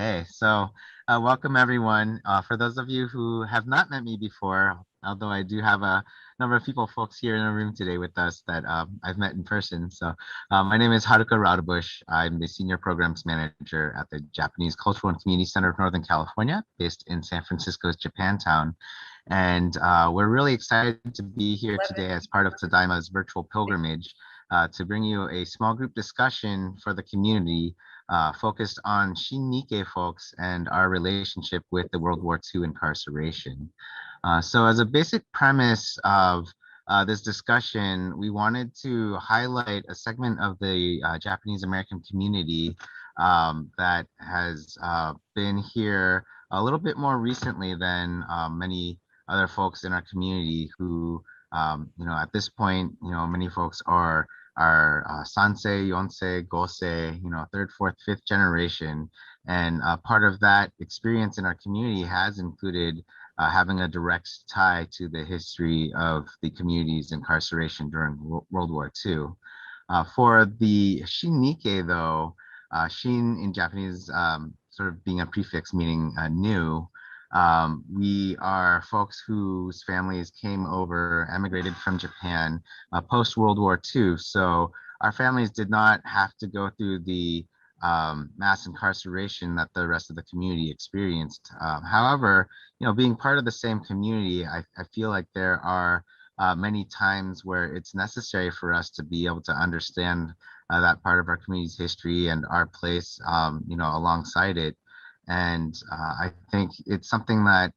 Okay, so welcome everyone. For those of you who have not met me before, although I do have a number of folks here in the room today with us that I've met in person. So my name is Haruka Raudabush. I'm the Senior Programs Manager at the Japanese Cultural and Community Center of Northern California, based in San Francisco's Japantown. And we're really excited to be here today as part of Tadaima's virtual pilgrimage to bring you a small group discussion for the community focused on Shin Nikkei folks and our relationship with the World War II incarceration. So as a basic premise of this discussion, we wanted to highlight a segment of the Japanese American community that has been here a little bit more recently than many other folks in our community who, at this point, many folks are sansei, yonsei, gosei, third, fourth, fifth generation. And part of that experience in our community has included having a direct tie to the history of the community's incarceration during World War II. For the Shin Nikkei, though, Shin in Japanese sort of being a prefix meaning new, we are folks whose families came over, emigrated from Japan post World War II. So our families did not have to go through the mass incarceration that the rest of the community experienced. However, being part of the same community, I feel like there are many times where it's necessary for us to be able to understand that part of our community's history and our place, alongside it. And I think it's something that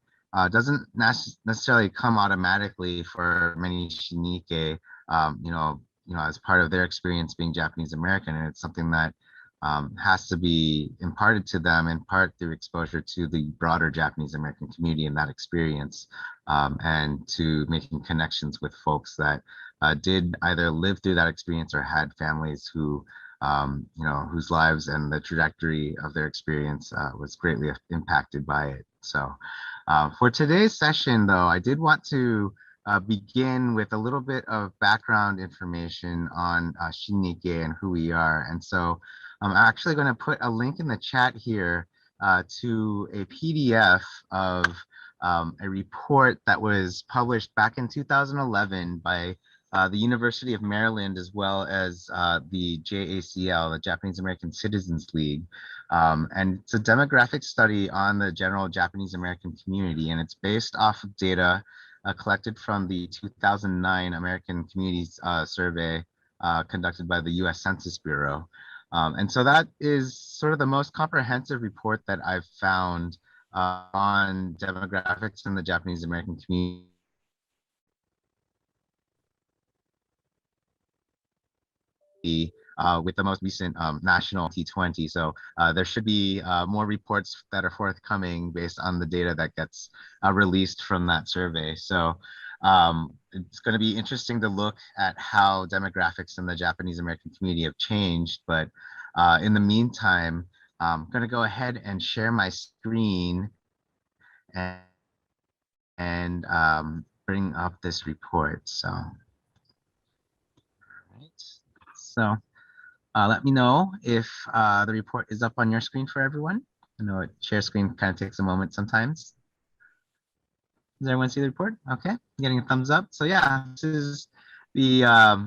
doesn't necessarily come automatically for many Shinike, as part of their experience being Japanese American. And it's something that has to be imparted to them in part through exposure to the broader Japanese American community and that experience, and to making connections with folks that did either live through that experience or had families who whose lives and the trajectory of their experience was greatly impacted by it. So for today's session, though, I did want to begin with a little bit of background information on Shin Nikkei and who we are. And so I'm actually going to put a link in the chat here to a PDF of a report that was published back in 2011 by the University of Maryland, as well as the JACL, the Japanese American Citizens League. And it's a demographic study on the general Japanese American community, and it's based off of data collected from the 2009 American Communities Survey conducted by the US Census Bureau. And so that is sort of the most comprehensive report that I've found on demographics in the Japanese American community. With the most recent national T20. So there should be more reports that are forthcoming based on the data that gets released from that survey. So it's going to be interesting to look at how demographics in the Japanese American community have changed. But in the meantime, I'm going to go ahead and share my screen and bring up this report. So, all right. So let me know if the report is up on your screen for everyone. I know share screen kind of takes a moment sometimes. Does everyone see the report? Okay, getting a thumbs up. So yeah, this is the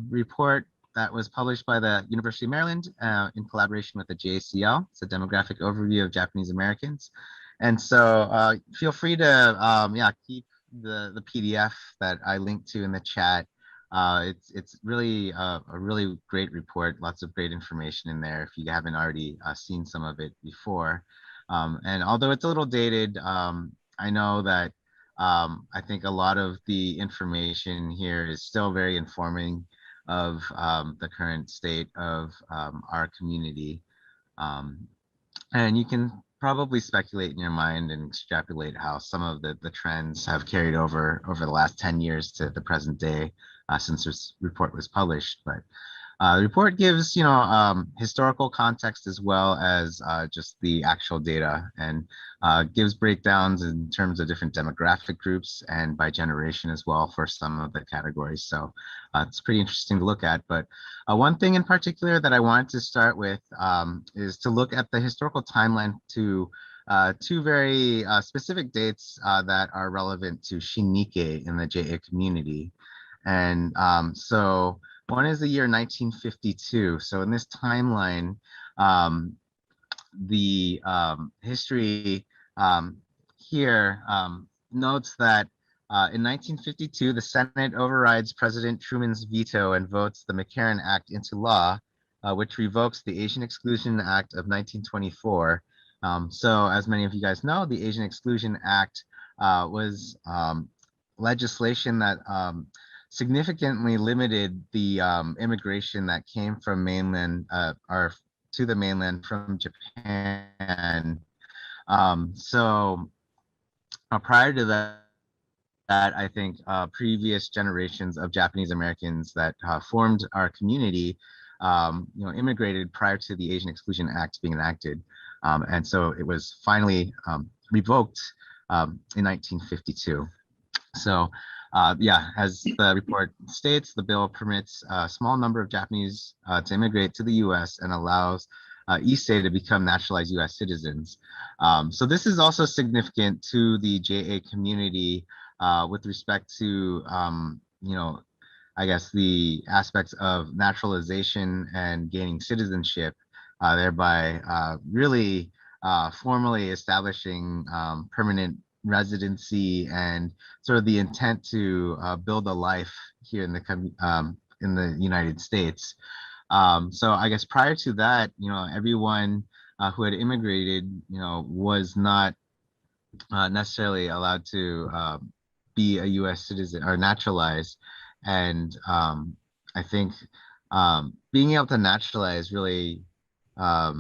report that was published by the University of Maryland in collaboration with the JACL. It's a demographic overview of Japanese Americans. And so feel free to keep the PDF that I linked to in the chat. It's really a really great report, lots of great information in there if you haven't already seen some of it before. And although it's a little dated, I know that I think a lot of the information here is still very informing of the current state of our community. And you can probably speculate in your mind and extrapolate how some of the trends have carried over the last 10 years to the present day since this report was published. But The report gives, historical context as well as just the actual data, and gives breakdowns in terms of different demographic groups and by generation as well for some of the categories. So it's pretty interesting to look at. But one thing in particular that I wanted to start with is to look at the historical timeline to two very specific dates that are relevant to Shin Nikkei in the JA community. And so one is the year 1952. So in this timeline, um, the history here notes that in 1952, the Senate overrides President Truman's veto and votes the McCarran Act into law, which revokes the Asian Exclusion Act of 1924. So as many of you guys know, the Asian Exclusion Act was legislation that significantly limited the immigration that came from mainland or to the mainland from Japan. So prior to that, I think previous generations of Japanese Americans that formed our community, immigrated prior to the Asian Exclusion Act being enacted. And so it was finally revoked in 1952. So yeah, as the report states, the bill permits a small number of Japanese to immigrate to the US and allows East to become naturalized US citizens. So this is also significant to the JA community with respect to, I guess the aspects of naturalization and gaining citizenship, thereby really formally establishing permanent residency and sort of the intent to build a life here in the United States. So I guess prior to that, everyone who had immigrated, was not necessarily allowed to be a U.S. citizen or naturalized. And I think being able to naturalize really, I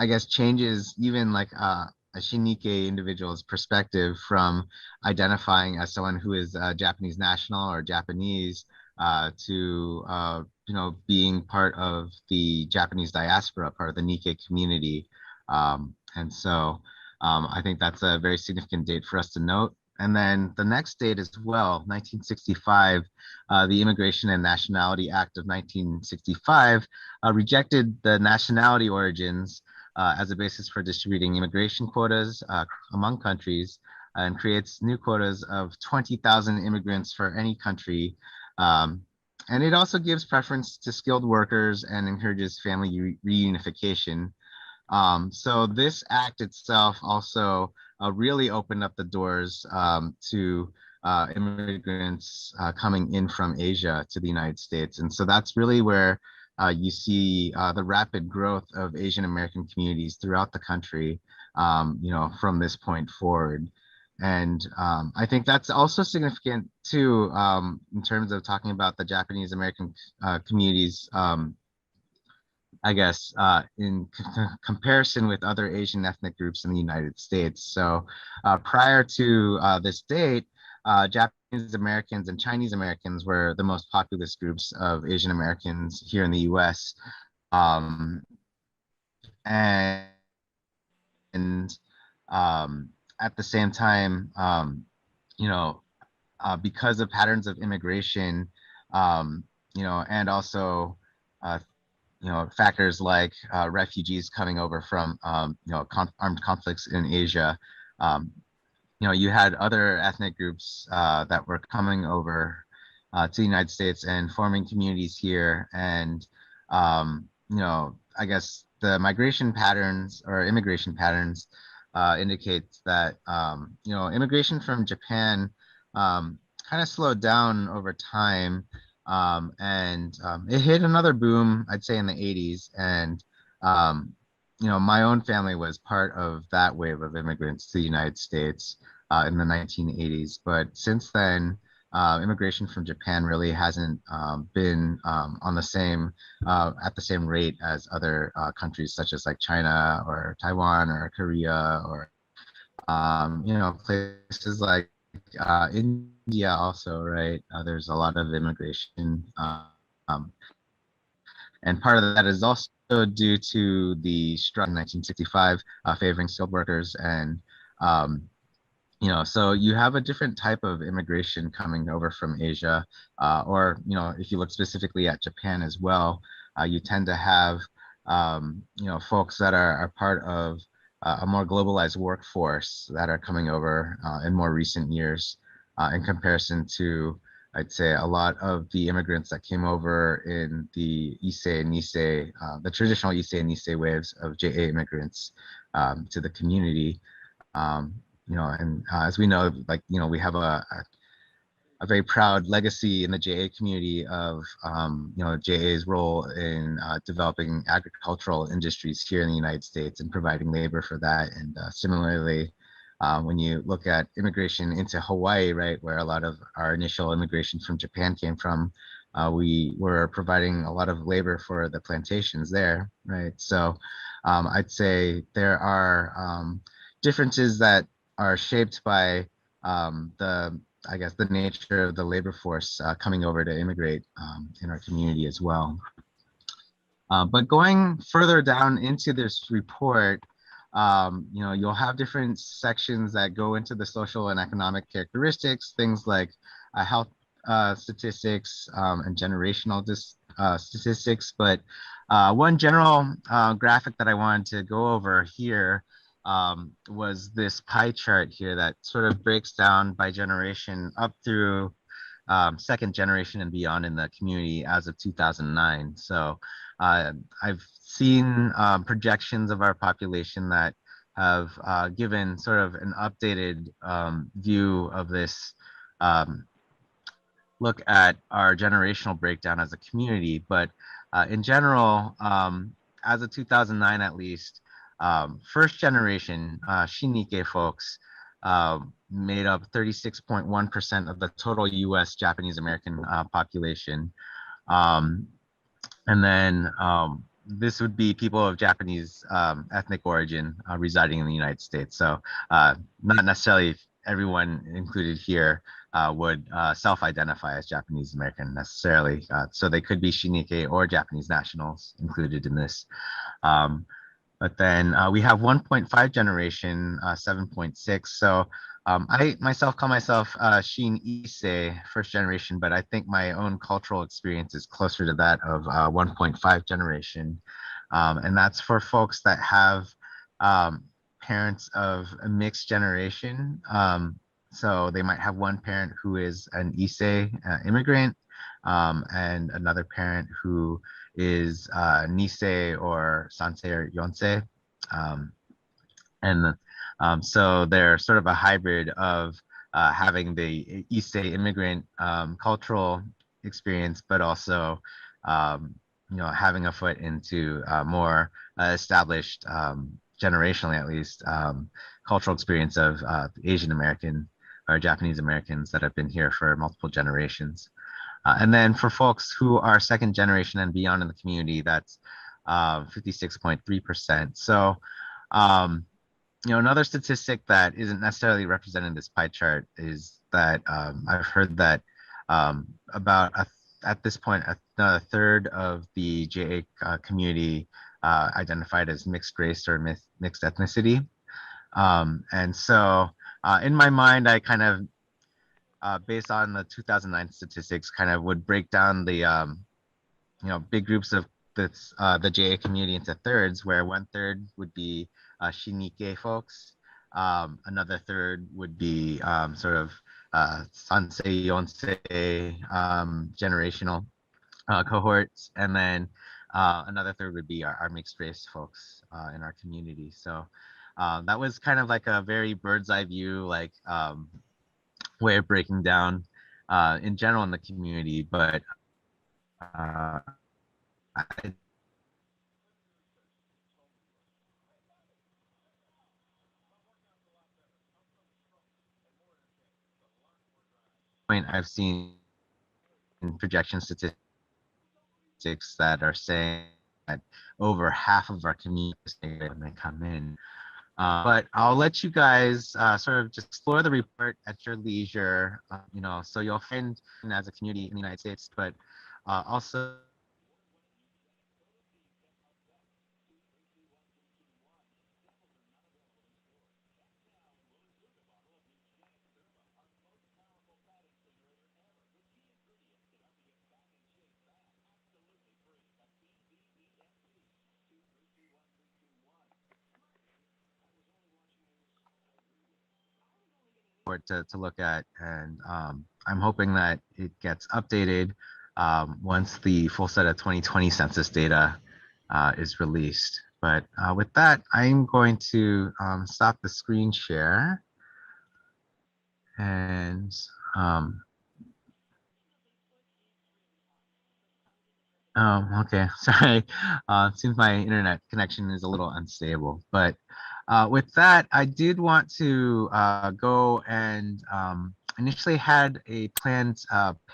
guess changes even like a Shin Nikkei individual's perspective from identifying as someone who is Japanese national or Japanese to being part of the Japanese diaspora, part of the Nikkei community. And so I think that's a very significant date for us to note. And then the next date as well, 1965, the Immigration and Nationality Act of 1965 rejected the nationality origins as a basis for distributing immigration quotas among countries, and creates new quotas of 20,000 immigrants for any country. And it also gives preference to skilled workers and encourages family reunification. So this act itself also really opened up the doors to immigrants coming in from Asia to the United States. And so that's really where you see the rapid growth of Asian American communities throughout the country, from this point forward. And I think that's also significant too, in terms of talking about the Japanese American communities, I guess, in comparison with other Asian ethnic groups in the United States. So prior to this date, Japanese Americans and Chinese Americans were the most populous groups of Asian Americans here in the US. And at the same time, because of patterns of immigration, and also factors like refugees coming over from armed conflicts in Asia. You had other ethnic groups that were coming over to the United States and forming communities here. And I guess the migration patterns or immigration patterns indicates that immigration from Japan kind of slowed down over time. And it hit another boom, I'd say, in the 80s. And, my own family was part of that wave of immigrants to the United States in the 1980s. But since then, immigration from Japan really hasn't been on the same at the same rate as other countries such as like China or Taiwan or Korea or places like India also, right? There's a lot of immigration And part of that is also due to the strike in 1965 favoring skilled workers. And, so you have a different type of immigration coming over from Asia, or, if you look specifically at Japan as well, you tend to have, folks that are part of a more globalized workforce that are coming over in more recent years in comparison to I'd say a lot of the immigrants that came over in the Issei and Nisei, the traditional Issei and Nisei waves of JA immigrants to the community. And as we know, we have a very proud legacy in the JA community of, JA's role in developing agricultural industries here in the United States and providing labor for that. And similarly, when you look at immigration into Hawaii, right, where a lot of our initial immigration from Japan came from, we were providing a lot of labor for the plantations there, right? So I'd say there are differences that are shaped by the nature of the labor force coming over to immigrate in our community as well. But going further down into this report, you'll have different sections that go into the social and economic characteristics, things like health statistics and generational statistics. But one general graphic that I wanted to go over here was this pie chart here that sort of breaks down by generation up through second generation and beyond in the community as of 2009. So I've seen projections of our population that have given sort of an updated view of this look at our generational breakdown as a community. But in general, as of 2009 at least, first generation Shin Nikkei folks made up 36.1% of the total US Japanese American population. And then this would be people of Japanese ethnic origin residing in the United States. So not necessarily everyone included here would self-identify as Japanese American necessarily. So they could be Shin Nikkei or Japanese nationals included in this. But then we have 1.5 generation, 7.6. So I myself call myself Shin Issei, first generation, but I think my own cultural experience is closer to that of 1.5 generation. And that's for folks that have parents of a mixed generation. So they might have one parent who is an Issei immigrant and another parent who is Nisei or Sansei or Yonsei. So they're sort of a hybrid of having the Issei immigrant cultural experience, but also, having a foot into more established, generationally at least, cultural experience of Asian American or Japanese Americans that have been here for multiple generations. And then for folks who are second generation and beyond in the community, that's 56.3%. So, another statistic that isn't necessarily represented in this pie chart is that I've heard that at this point, a third of the JA community identified as mixed race or mixed ethnicity. And so in my mind, I kind of, based on the 2009 statistics, kind of would break down the, big groups of the JA community into thirds, where one third would be Shin Nikkei folks, another third would be sort of Sansei Yonsei generational cohorts, and then another third would be our mixed race folks in our community. So that was kind of like a very bird's eye view, way of breaking down in general in the community, but I've seen projection statistics that are saying that over half of our community when they come in. But I'll let you guys sort of just explore the report at your leisure. So you'll find as a community in the United States, but also for it to look at, and I'm hoping that it gets updated once the full set of 2020 census data is released. But with that, I'm going to stop the screen share and okay. Sorry. Seems my internet connection is a little unstable. But with that, I did want to go and initially had a planned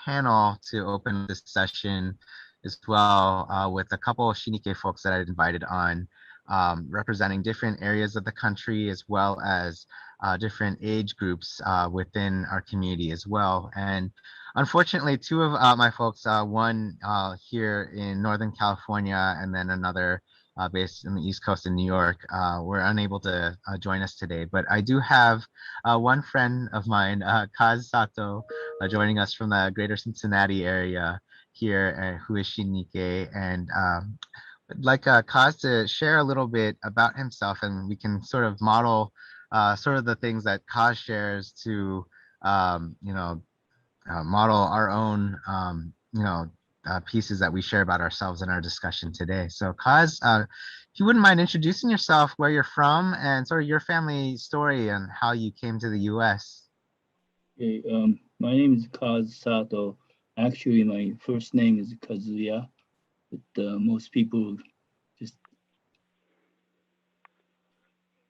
panel to open this session as well with a couple of Shin Nikkei folks that I'd invited on, representing different areas of the country as well as different age groups within our community as well. And unfortunately, two of my folks, one here in Northern California and then another based in the East Coast in New York, were unable to join us today. But I do have one friend of mine, Kaz Sato, joining us from the greater Cincinnati area here, who is Shin Nikkei. And I'd like Kaz to share a little bit about himself, and we can sort of model sort of the things that Kaz shares to, model our own, pieces that we share about ourselves in our discussion today. So, Kaz, if you wouldn't mind introducing yourself, where you're from, and sort of your family story and how you came to the U.S. Okay, my name is Kaz Sato. Actually, my first name is Kazuya, but most people just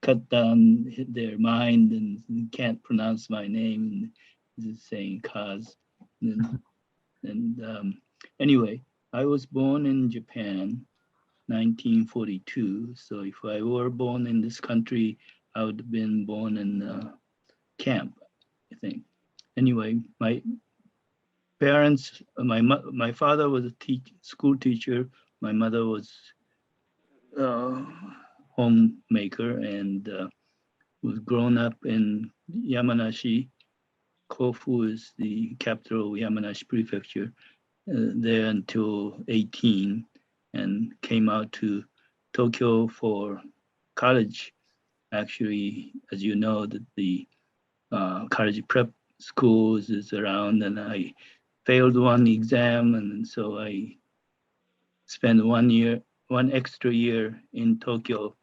cut down their mind and can't pronounce my name and just saying Kaz. And anyway, I was born in Japan, 1942. So if I were born in this country, I would have been born in camp, I think. Anyway, my parents, my father was a school teacher. My mother was a homemaker and was grown up in Yamanashi. Kofu is the capital of Yamanashi Prefecture. There until 18 and came out to Tokyo for college. Actually, as you know, that the college prep schools is around, and I failed one exam, and so I spent 1 extra year in Tokyo.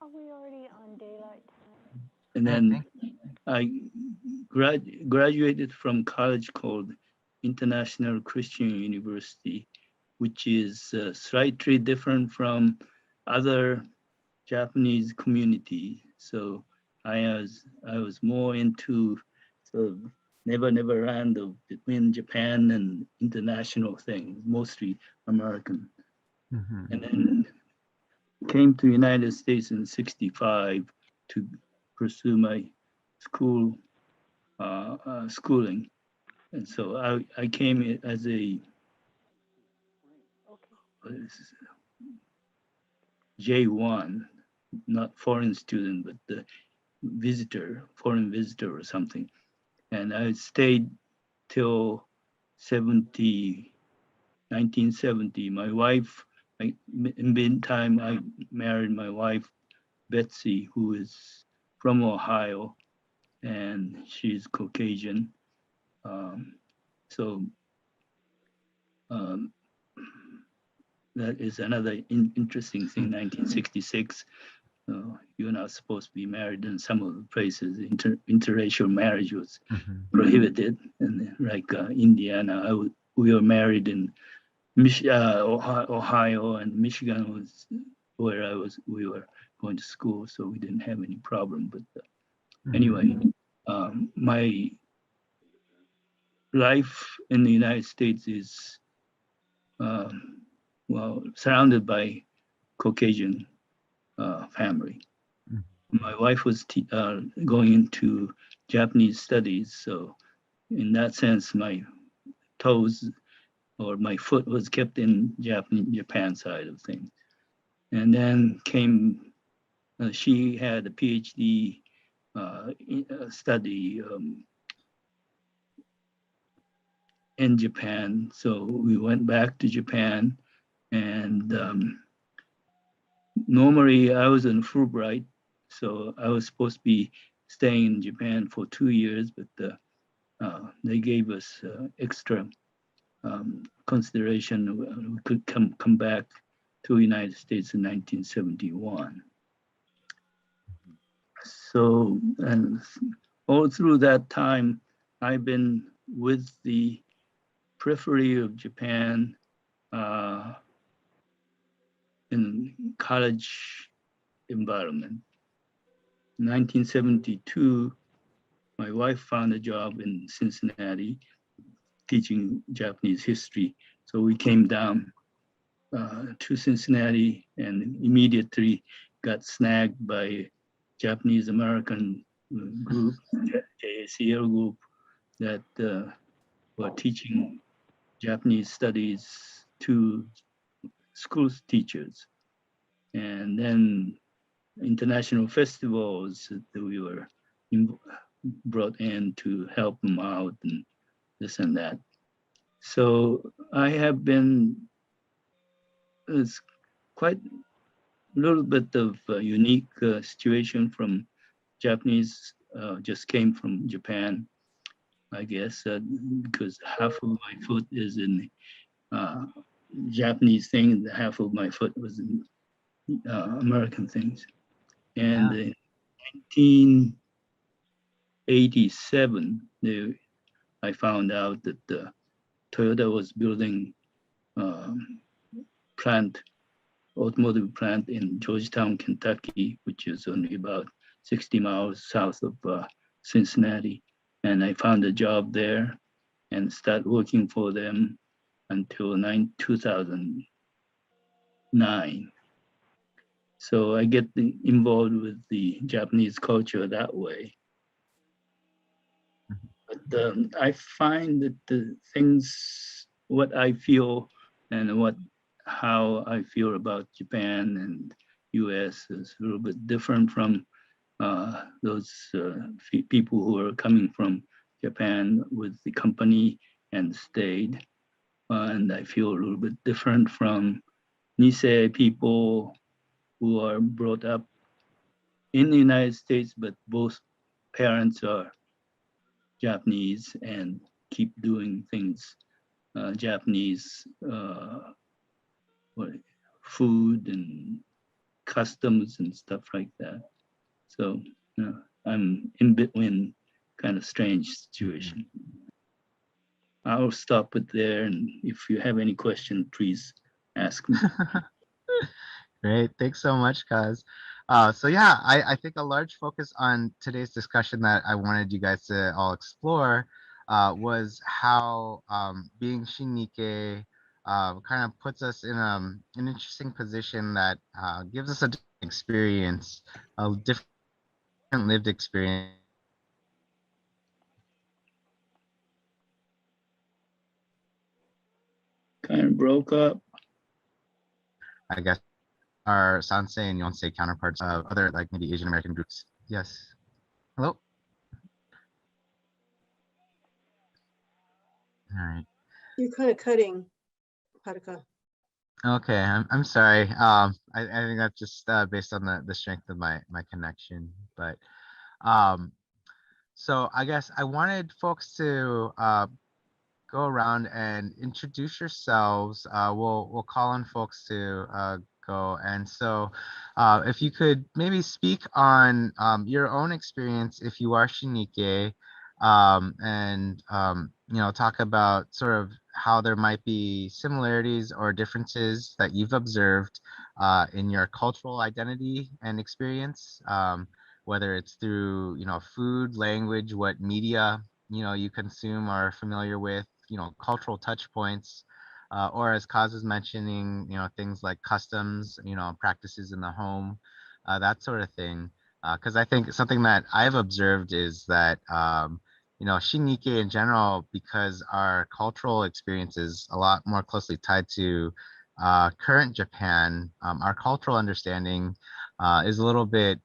Are we already on daylight time? And then I graduated from college called International Christian University, which is slightly different from other Japanese community. So I was more into sort of never land of between Japan and international things, mostly American. Mm-hmm. And then came to United States in '65 to pursue my schooling. And so I came as a J1, not foreign student, but the foreign visitor or something. And I stayed till 1970. My wife, in the meantime, I married my wife, Betsy, who is from Ohio, and she's Caucasian. So that is another interesting thing. 1966, you're not supposed to be married in some of the places. Interracial marriage was prohibited, and like Indiana, we were married in Ohio, and Michigan was where we were going to school, so we didn't have any problem. But anyway, my life in the United States is surrounded by Caucasian family. my wife was going into Japanese studies, so in that sense, my toes or my foot was kept in Japan side of things. And then came, she had a PhD study in Japan. So we went back to Japan, and normally I was in Fulbright, so I was supposed to be staying in Japan for 2 years, but they gave us extra consideration. We could come back to the United States in 1971. So, and all through that time, I've been with the periphery of Japan in college environment. In 1972, my wife found a job in Cincinnati teaching Japanese history. So we came down to Cincinnati and immediately got snagged by Japanese American group, JACL group, that were teaching Japanese studies to school teachers. And then international festivals that we were brought in to help them out and this and that. So I have been, it's quite a little bit of a unique situation from Japanese, just came from Japan, I guess, because half of my foot is in Japanese thing, and half of my foot was in American things. And in 1987, I found out that Toyota was building automotive plant in Georgetown, Kentucky, which is only about 60 miles south of Cincinnati. And I found a job there and started working for them until 2009. So I get involved with the Japanese culture that way. But I find that the things, what I feel and how I feel about Japan and US is a little bit different from those people who are coming from Japan with the company and stayed. And I feel a little bit different from Nisei people who are brought up in the United States, but both parents are Japanese and keep doing things Japanese food and customs and stuff like that. So I'm in between, kind of strange situation. I'll stop it there, and if you have any question, please ask me. Great, thanks so much, Kaz. So yeah, I think a large focus on today's discussion that I wanted you guys to all explore was how being Shin Nikkei kind of puts us in an interesting position that gives us a different experience, a different lived experience. Kind of broke up. I guess our Sansei and Yonsei counterparts of other like maybe Asian American groups. Yes. Hello. All right. You're kind of cutting, Haruka. Okay, I'm sorry. I think that's just based on the strength of my connection. But so I guess I wanted folks to go around and introduce yourselves. We'll call on folks to go. And so if you could maybe speak on your own experience if you are Shinike, and talk about sort of how there might be similarities or differences that you've observed in your cultural identity and experience, whether it's through food, language, what media you consume or are familiar with, cultural touch points, or as Kaz was mentioning, things like customs, practices in the home, that sort of thing. Because I think something that I've observed is that Shin Nikkei in general, because our cultural experience is a lot more closely tied to current Japan, our cultural understanding is a little bit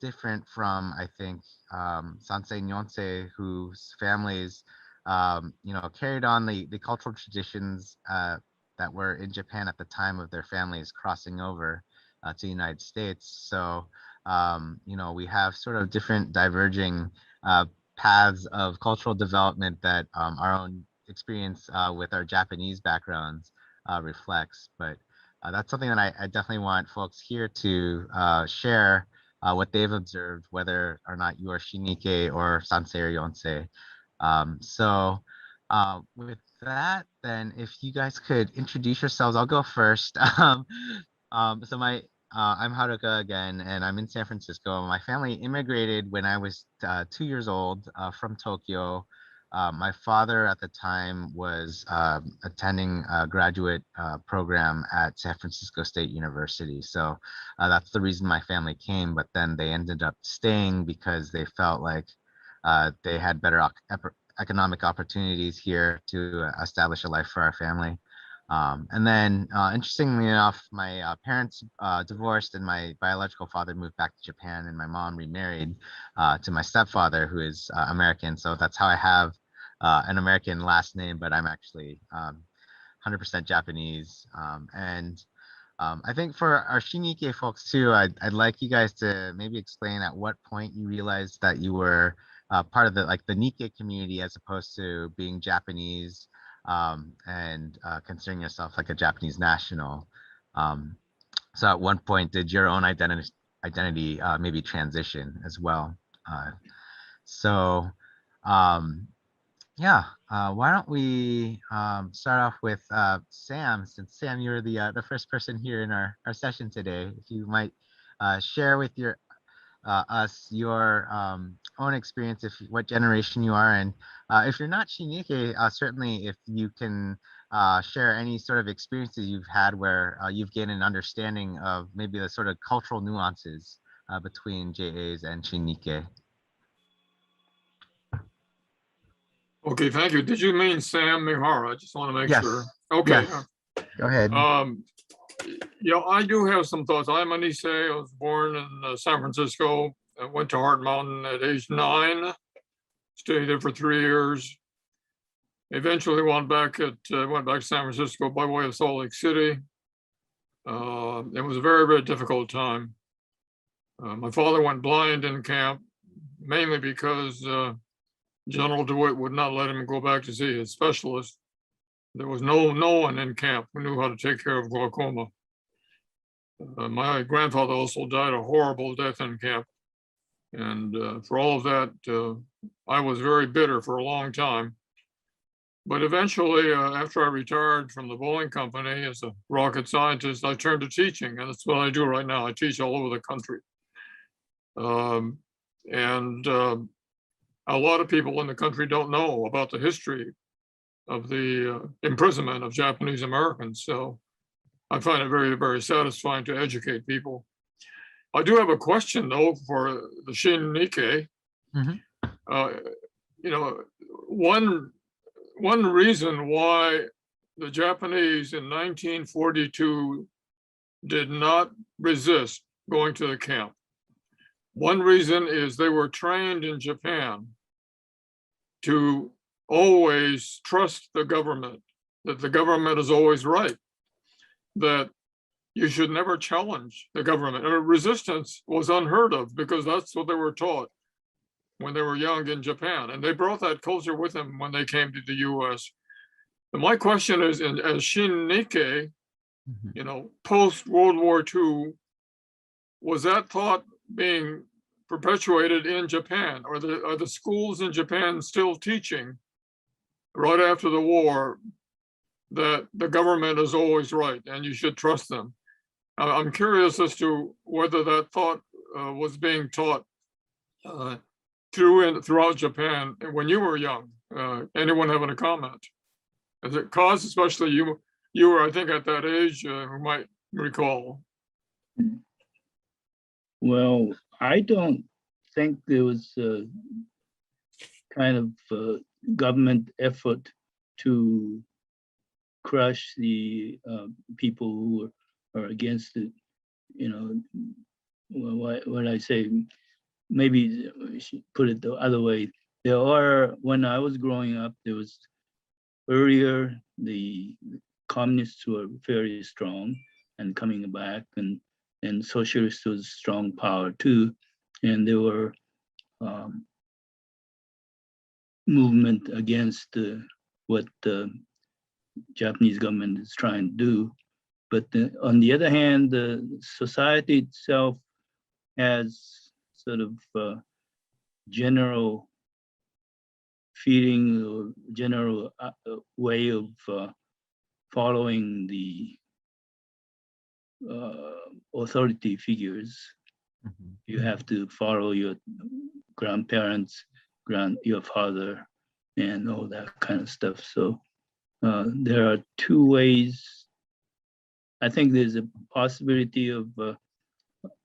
different from, I think, Sansei Nyonsei, whose families, carried on the cultural traditions that were in Japan at the time of their families crossing over to the United States. So, we have sort of different diverging paths of cultural development that our own experience with our Japanese backgrounds reflects. But that's something that I definitely want folks here to share what they've observed, whether or not you are Shinike or Sansei or Yonsei. With that, then if you guys could introduce yourselves, I'll go first. I'm Haruka again, and I'm in San Francisco. My family immigrated when I was 2 years old from Tokyo. My father at the time was attending a graduate program at San Francisco State University. So that's the reason my family came, but then they ended up staying because they felt like they had better economic opportunities here to establish a life for our family. And then, interestingly enough, my parents divorced, and my biological father moved back to Japan, and my mom remarried to my stepfather, who is American. So that's how I have an American last name, but I'm actually 100% Japanese. I think for our Shinike folks too, I'd like you guys to maybe explain at what point you realized that you were part of the Nikkei community as opposed to being Japanese and considering yourself like a Japanese national. So at one point, did your own identity maybe transition as well? So um, yeah, why don't we start off with Sam, since Sam, you're the first person here in our session today. If you might share with us your own experience, if what generation you are, and if you're not Shinike, certainly if you can share any sort of experiences you've had where you've gained an understanding of maybe the sort of cultural nuances between JAs and Shinike. Okay, thank you. Did you mean Sam Mihara? I just want to make Yes. sure. Okay. Yes. Go ahead. Yeah, I do have some thoughts. I'm a Nisei. I was born in San Francisco. I went to Heart Mountain at age 9. Stayed there for 3 years. Eventually went back to San Francisco by way of Salt Lake City. It was a very, very difficult time. My father went blind in camp, mainly because General DeWitt would not let him go back to see his specialist. There was no one in camp who knew how to take care of glaucoma. My grandfather also died a horrible death in camp. And for all of that, I was very bitter for a long time. But eventually, after I retired from the Boeing company as a rocket scientist, I turned to teaching, and that's what I do right now. I teach all over the country. A lot of people in the country don't know about the history of the imprisonment of Japanese Americans. So I find it very, very satisfying to educate people. I do have a question though for the Shin Nikkei. One reason why the Japanese in 1942 did not resist going to the camp. One reason is they were trained in Japan to always trust the government, that the government is always right, that you should never challenge the government. And resistance was unheard of because that's what they were taught when they were young in Japan. And they brought that culture with them when they came to the US. And my question is, as Shin Nikkei, post World War II, was that thought being perpetuated in Japan? Are the schools in Japan still teaching right after the war that the government is always right and you should trust them? I'm curious as to whether that thought was being taught throughout Japan when you were young. Anyone having a comment? As it caused, especially you were, I think, at that age, who might recall. Well, I don't think there was a kind of government effort to crush the people who are against it. You know, what I say, maybe we should put it the other way. There are, when I was growing up, there was earlier, the communists were very strong and coming back, and socialists was strong power too. And there were movement against what the Japanese government is trying to do. But on the other hand, the society itself has sort of general feeling or general way of following the authority figures. Mhm. You have to follow your grandparents, your father, and all that kind of stuff. So there are two ways. I think there's a possibility of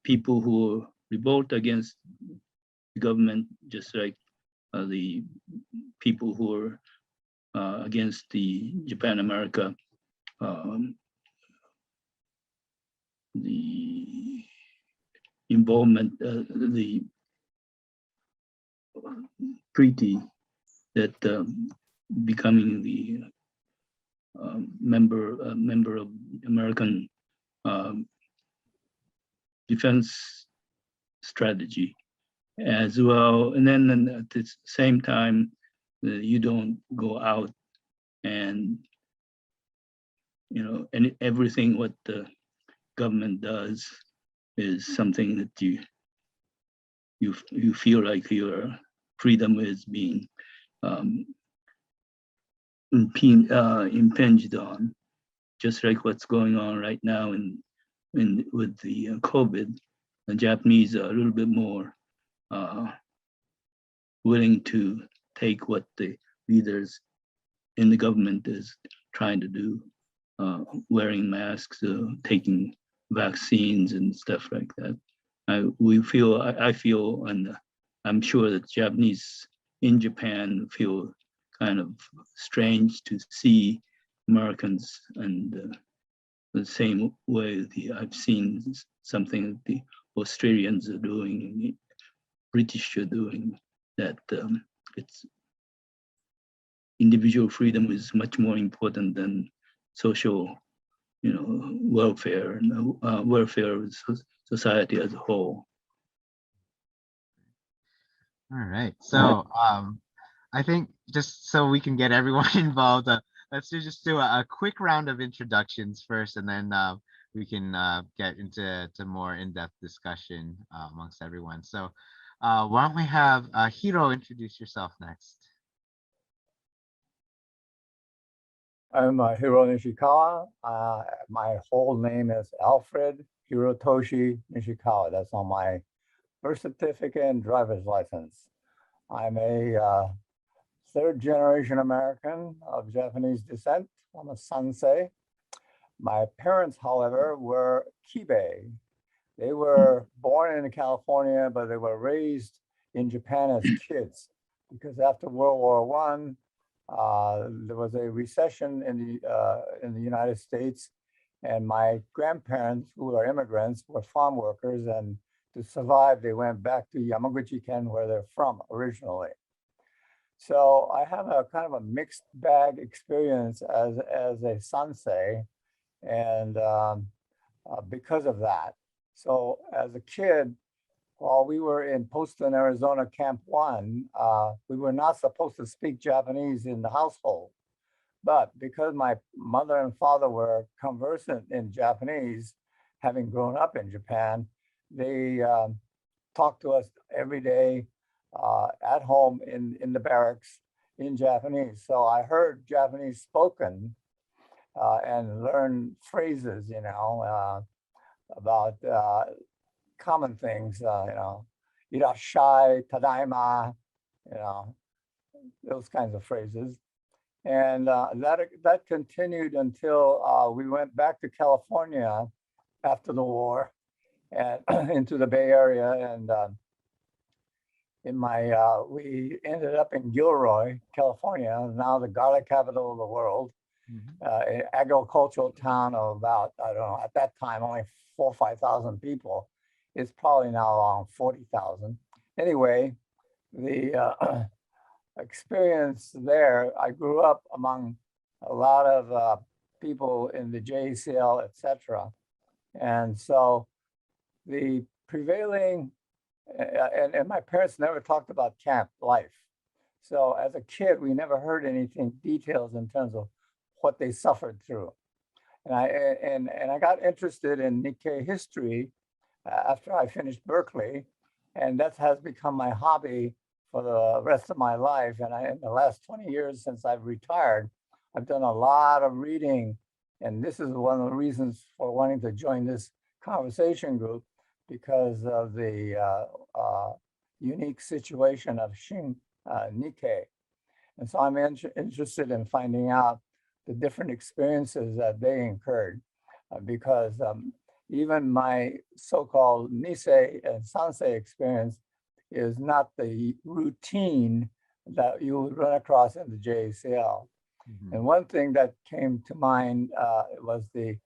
people who revolt against the government, just like the people who are against the Japan-America, the involvement, the treaty that becoming the member of American defense strategy as well. And then at the same time, you don't go out and, and everything what the government does is something that you feel like your freedom is being impinged on, just like what's going on right now with the COVID. The Japanese are a little bit more willing to take what the leaders in the government is trying to do, wearing masks, taking vaccines and stuff like that. I feel, and I'm sure that Japanese in Japan feel kind of strange to see Americans, and the same way I've seen something that the Australians are doing and the British are doing, that it's individual freedom is much more important than social, welfare and welfare of society as a whole. All right. So I think just so we can get everyone involved, let's just do a quick round of introductions first, and then we can get into more in-depth discussion amongst everyone. So why don't we have Hiro introduce yourself next? I'm Hiro Nishikawa. My whole name is Alfred Hirotoshi Nishikawa. That's on my birth certificate and driver's license. I'm a third generation American of Japanese descent. I'm a Sansei. My parents, however, were Kibe. They were born in California, but they were raised in Japan as kids, because after World War I, there was a recession in the United States, and my grandparents, who were immigrants, were farm workers, and to survive, they went back to Yamaguchi-ken, where they're from originally. So I have a kind of a mixed bag experience as a Sansei, and because of that. So as a kid, while we were in Poston, Arizona, Camp 1, we were not supposed to speak Japanese in the household. But because my mother and father were conversant in Japanese, having grown up in Japan, they talked to us every day at home in the barracks in Japanese. So I heard Japanese spoken and learned phrases, about common things, irashai, tadaima, those kinds of phrases. And that continued until we went back to California after the war. and into the Bay Area. And we ended up in Gilroy, California, now the garlic capital of the world. An agricultural town of about, I don't know, at that time, only 4,000 or 5,000 people. It's probably now around 40,000. Anyway, the experience there, I grew up among a lot of people in the JCL, etc. And so the prevailing, and my parents never talked about camp life. So as a kid, we never heard anything details in terms of what they suffered through. And I got interested in Nikkei history after I finished Berkeley, and that has become my hobby for the rest of my life. And in the last 20 years since I've retired, I've done a lot of reading, and this is one of the reasons for wanting to join this conversation group, because of the unique situation of Shin Nikkei. And so I'm interested in finding out the different experiences that they incurred, because even my so-called Nisei and Sansei experience is not the routine that you would run across in the JCL. And one thing that came to mind was the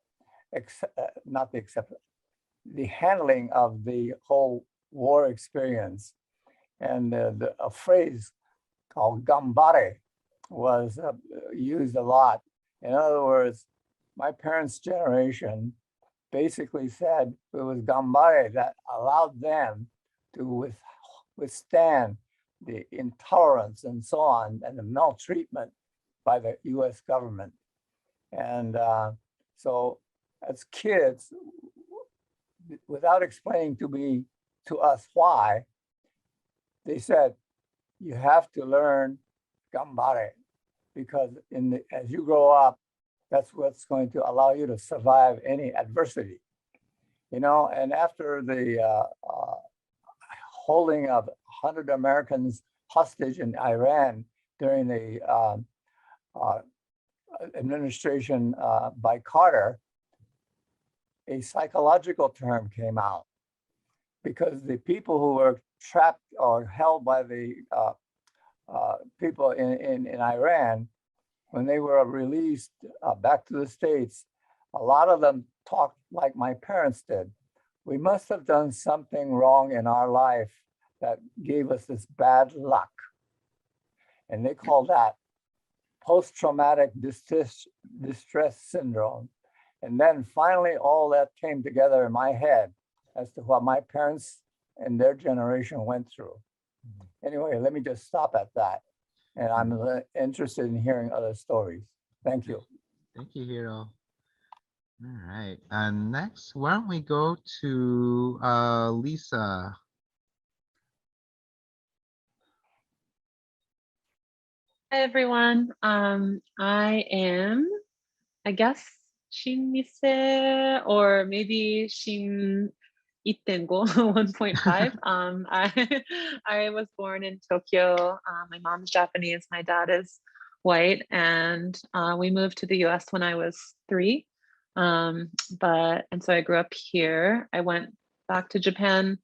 handling of the whole war experience. And a phrase called gambare was used a lot. In other words, my parents' generation basically said it was gambare that allowed them to withstand the intolerance and so on, and the maltreatment by the US government. And so as kids, without explaining to us why, they said, you have to learn gambare, because as you grow up, that's what's going to allow you to survive any adversity. You know, and after the holding of 100 Americans hostage in Iran during the administration by Carter, a psychological term came out, because the people who were trapped or held by the people in Iran, when they were released back to the States, a lot of them talked like my parents did. We must have done something wrong in our life that gave us this bad luck. And they call that post-traumatic distress syndrome. And then finally, all that came together in my head as to what my parents and their generation went through. Anyway, let me just stop at that. And I'm interested in hearing other stories. Thank you. Thank you, Hiro. All right. Next, why don't we go to Lisa? Hi, everyone. I am, I guess, Shin Nikkei, or maybe Shin 1.5. I was born in Tokyo. My mom's Japanese, my dad is white, and we moved to the US when I was 3. And so I grew up here. I went back to Japan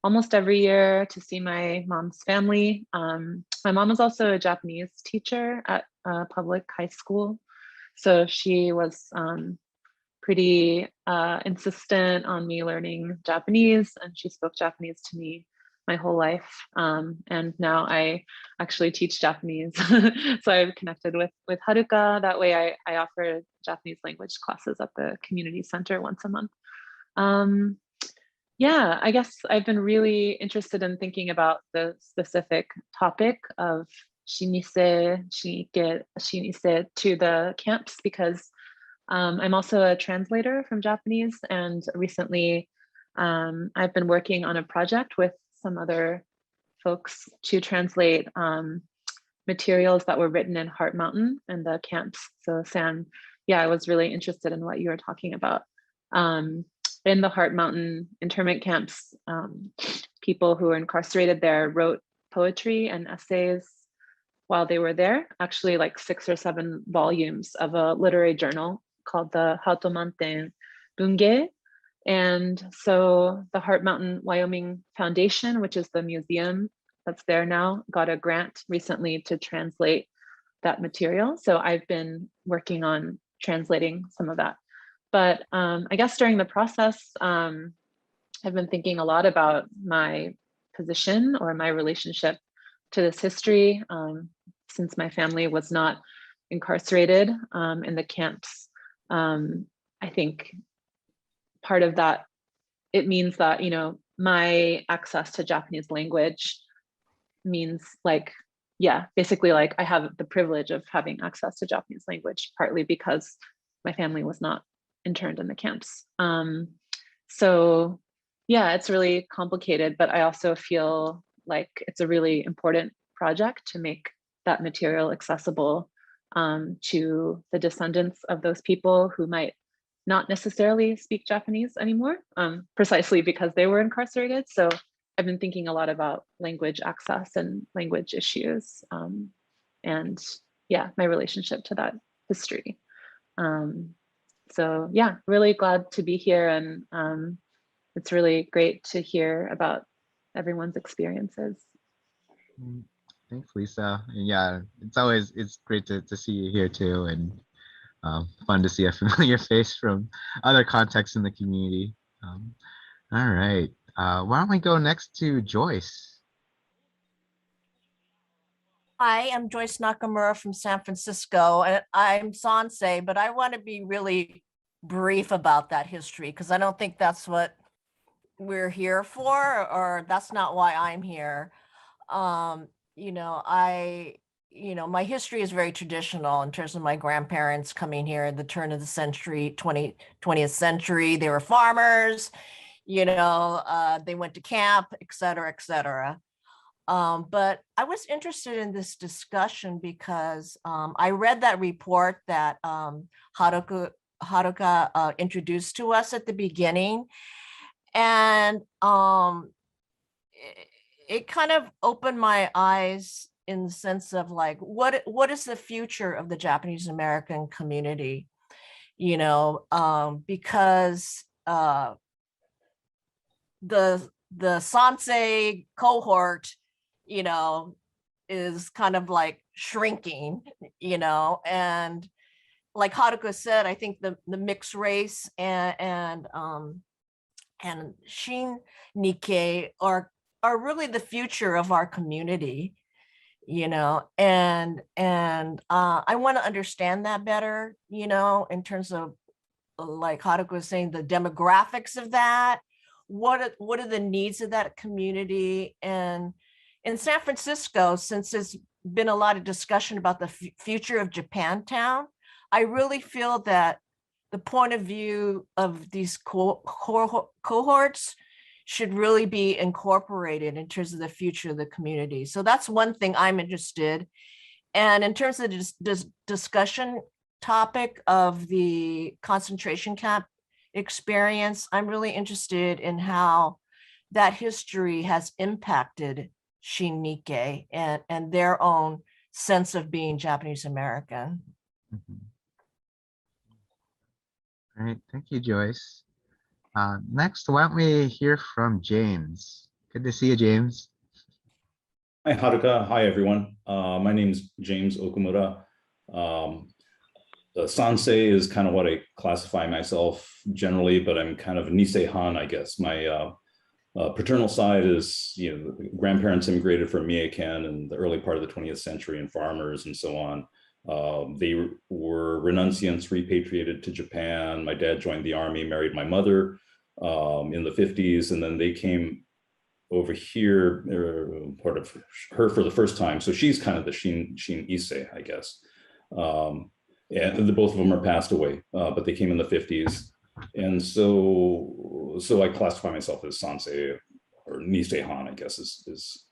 almost every year to see my mom's family. My mom is also a Japanese teacher at a public high school. So she was pretty insistent on me learning Japanese, and she spoke Japanese to me my whole life. And now I actually teach Japanese. So I've connected with Haruka. That way I offer Japanese language classes at the community center once a month. Yeah, I guess I've been really interested in thinking about the specific topic of Shin Nikkei, Shin Nikkei to the camps, because I'm also a translator from Japanese, and recently I've been working on a project with some other folks to translate materials that were written in Heart Mountain and the camps. So Sam, yeah, I was really interested in what you were talking about. In the Heart Mountain internment camps, people who were incarcerated there wrote poetry and essays while they were there, actually like 6 or 7 volumes of a literary journal called the Hatomanten Bunge. And so the Heart Mountain Wyoming Foundation, which is the museum that's there now, got a grant recently to translate that material. So I've been working on translating some of that. But I guess during the process, I've been thinking a lot about my position or my relationship to this history, since my family was not incarcerated in the camps. I think part of that, it means that, you know, my access to Japanese language means like, yeah, basically like I have the privilege of having access to Japanese language, partly because my family was not interned in the camps. So yeah, it's really complicated, but I also feel like it's a really important project to make that material accessible to the descendants of those people who might not necessarily speak Japanese anymore, precisely because they were incarcerated. So I've been thinking a lot about language access and language issues, and yeah, my relationship to that history. So yeah, really glad to be here, and it's really great to hear about everyone's experiences. Thanks, Lisa. And yeah, it's great to see you here too, and fun to see a familiar face from other contexts in the community. All right, why don't we go next to Joyce? Hi, I'm Joyce Nakamura from San Francisco, and I'm Sansei, but I want to be really brief about that history because I don't think that's what we're here for, or that's not why I'm here. My history is very traditional in terms of my grandparents coming here at the turn of the century, 20th century. They were farmers, they went to camp, et cetera, et cetera. But I was interested in this discussion because I read that report that Haruka introduced to us at the beginning. And it kind of opened my eyes in the sense of like, what is the future of the Japanese American community? Because the Sansei cohort, is kind of like shrinking, and like Haruka said, I think the mixed race and Shin Nikkei are really the future of our community, and I want to understand that better, in terms of, like Haruka was saying, the demographics of that. What are the needs of that community? And in San Francisco, since there's been a lot of discussion about the future of Japantown, I really feel that the point of view of these cohorts should really be incorporated in terms of the future of the community. So that's one thing I'm interested. And in terms of this discussion topic of the concentration camp experience, I'm really interested in how that history has impacted Shin Nikkei and their own sense of being Japanese American. Mm-hmm. All right, thank you, Joyce. Next, why don't we hear from James? Good to see you, James. Hi, Haruka. Hi, everyone. My name is James Okumura. Sansei is kind of what I classify myself generally, but I'm kind of Nisei Han, I guess. My paternal side is, grandparents immigrated from Mieiken in the early part of the 20th century and farmers and so on. They were renunciants, repatriated to Japan. My dad joined the army, married my mother in the 50s, and then they came over here, part of her for the first time. So she's kind of the Shin Issei, I guess. And both of them are passed away, but they came in the 50s. And so I classify myself as Sansei or Nisei Han, I guess, is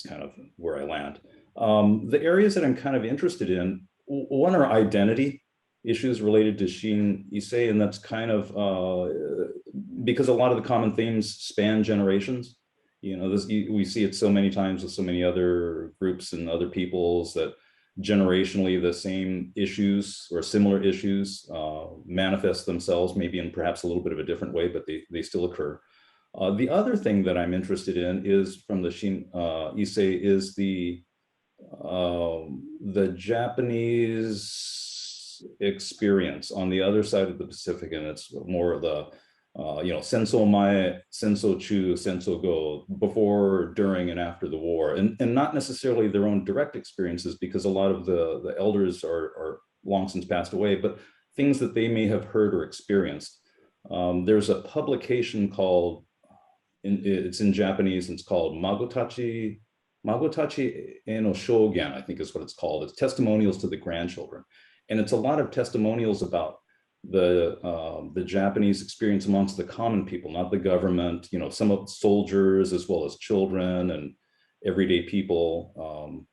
kind of where I land. The areas that I'm kind of interested in, one are identity issues related to Shin Issei, and that's kind of because a lot of the common themes span generations. We see it so many times with so many other groups and other peoples that generationally the same issues or similar issues manifest themselves, maybe in perhaps a little bit of a different way, but they still occur. The other thing that I'm interested in is from the Shin Nikkei is the Japanese experience on the other side of the Pacific, and it's more of the senso mae, senso chu, senso go, before, during, and after the war, and not necessarily their own direct experiences, because a lot of the elders are long since passed away, but things that they may have heard or experienced. There's a publication called, it's in Japanese, and it's called Magotachi Eno Shogen, I think is what it's called. It's testimonials to the grandchildren, and it's a lot of testimonials about the Japanese experience amongst the common people, not the government, some of soldiers as well as children and everyday people.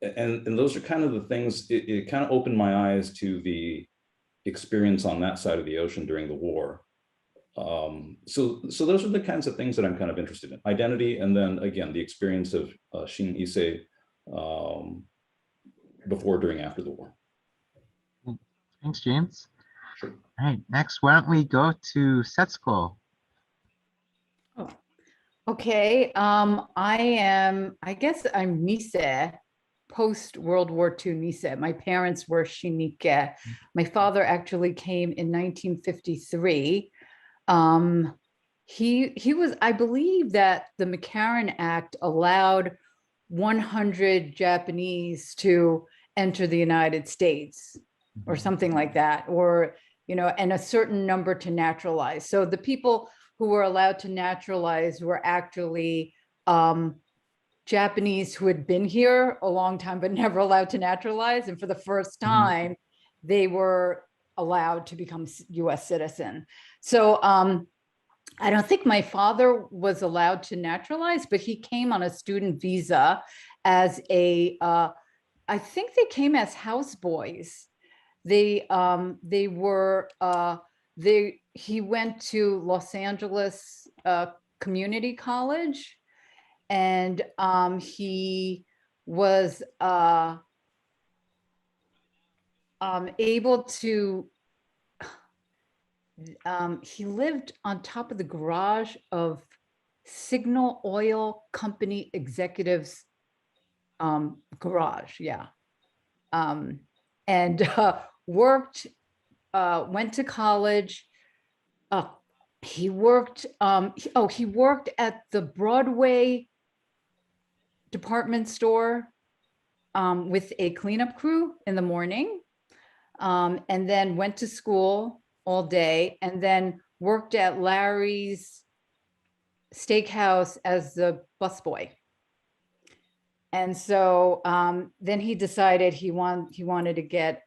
And those are kind of the things, it kind of opened my eyes to the experience on that side of the ocean during the war. So those are the kinds of things that I'm kind of interested in: identity, and then again, the experience of Shin Nikkei before, during, after the war. Thanks, James. Sure. All right, next, why don't we go to Setsuko? Oh, okay. I guess I'm Nisei, post World War II Nisei. My parents were Shin Nikkei. My father actually came in 1953. He was, I believe that the McCarran Act allowed 100 Japanese to enter the United States or something like that, or, and a certain number to naturalize. So the people who were allowed to naturalize were actually Japanese who had been here a long time, but never allowed to naturalize. And for the first time, they were allowed to become US citizen. So I don't think my father was allowed to naturalize, but he came on a student visa as I think they came as houseboys. He went to Los Angeles Community College, and he was able to, he lived on top of the garage of Signal Oil Company executives' garage, yeah. And worked, went to college. He worked, he worked at the Broadway department store with a cleanup crew in the morning, and then went to school all day, and then worked at Larry's Steakhouse as the busboy. And so then he decided he wanted to get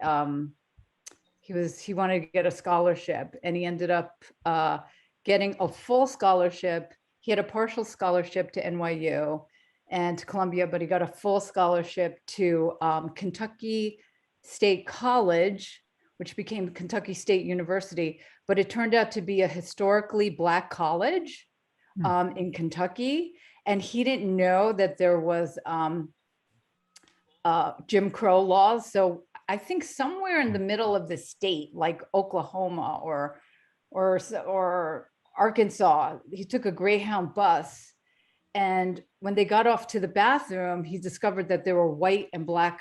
he wanted to get a scholarship, and he ended up getting a full scholarship. He had a partial scholarship to NYU and to Columbia, but he got a full scholarship to Kentucky State College, which became Kentucky State University, but it turned out to be a historically Black college in Kentucky. And he didn't know that there was Jim Crow laws. So I think somewhere in the middle of the state, like Oklahoma or Arkansas, he took a Greyhound bus. And when they got off to the bathroom, he discovered that there were white and Black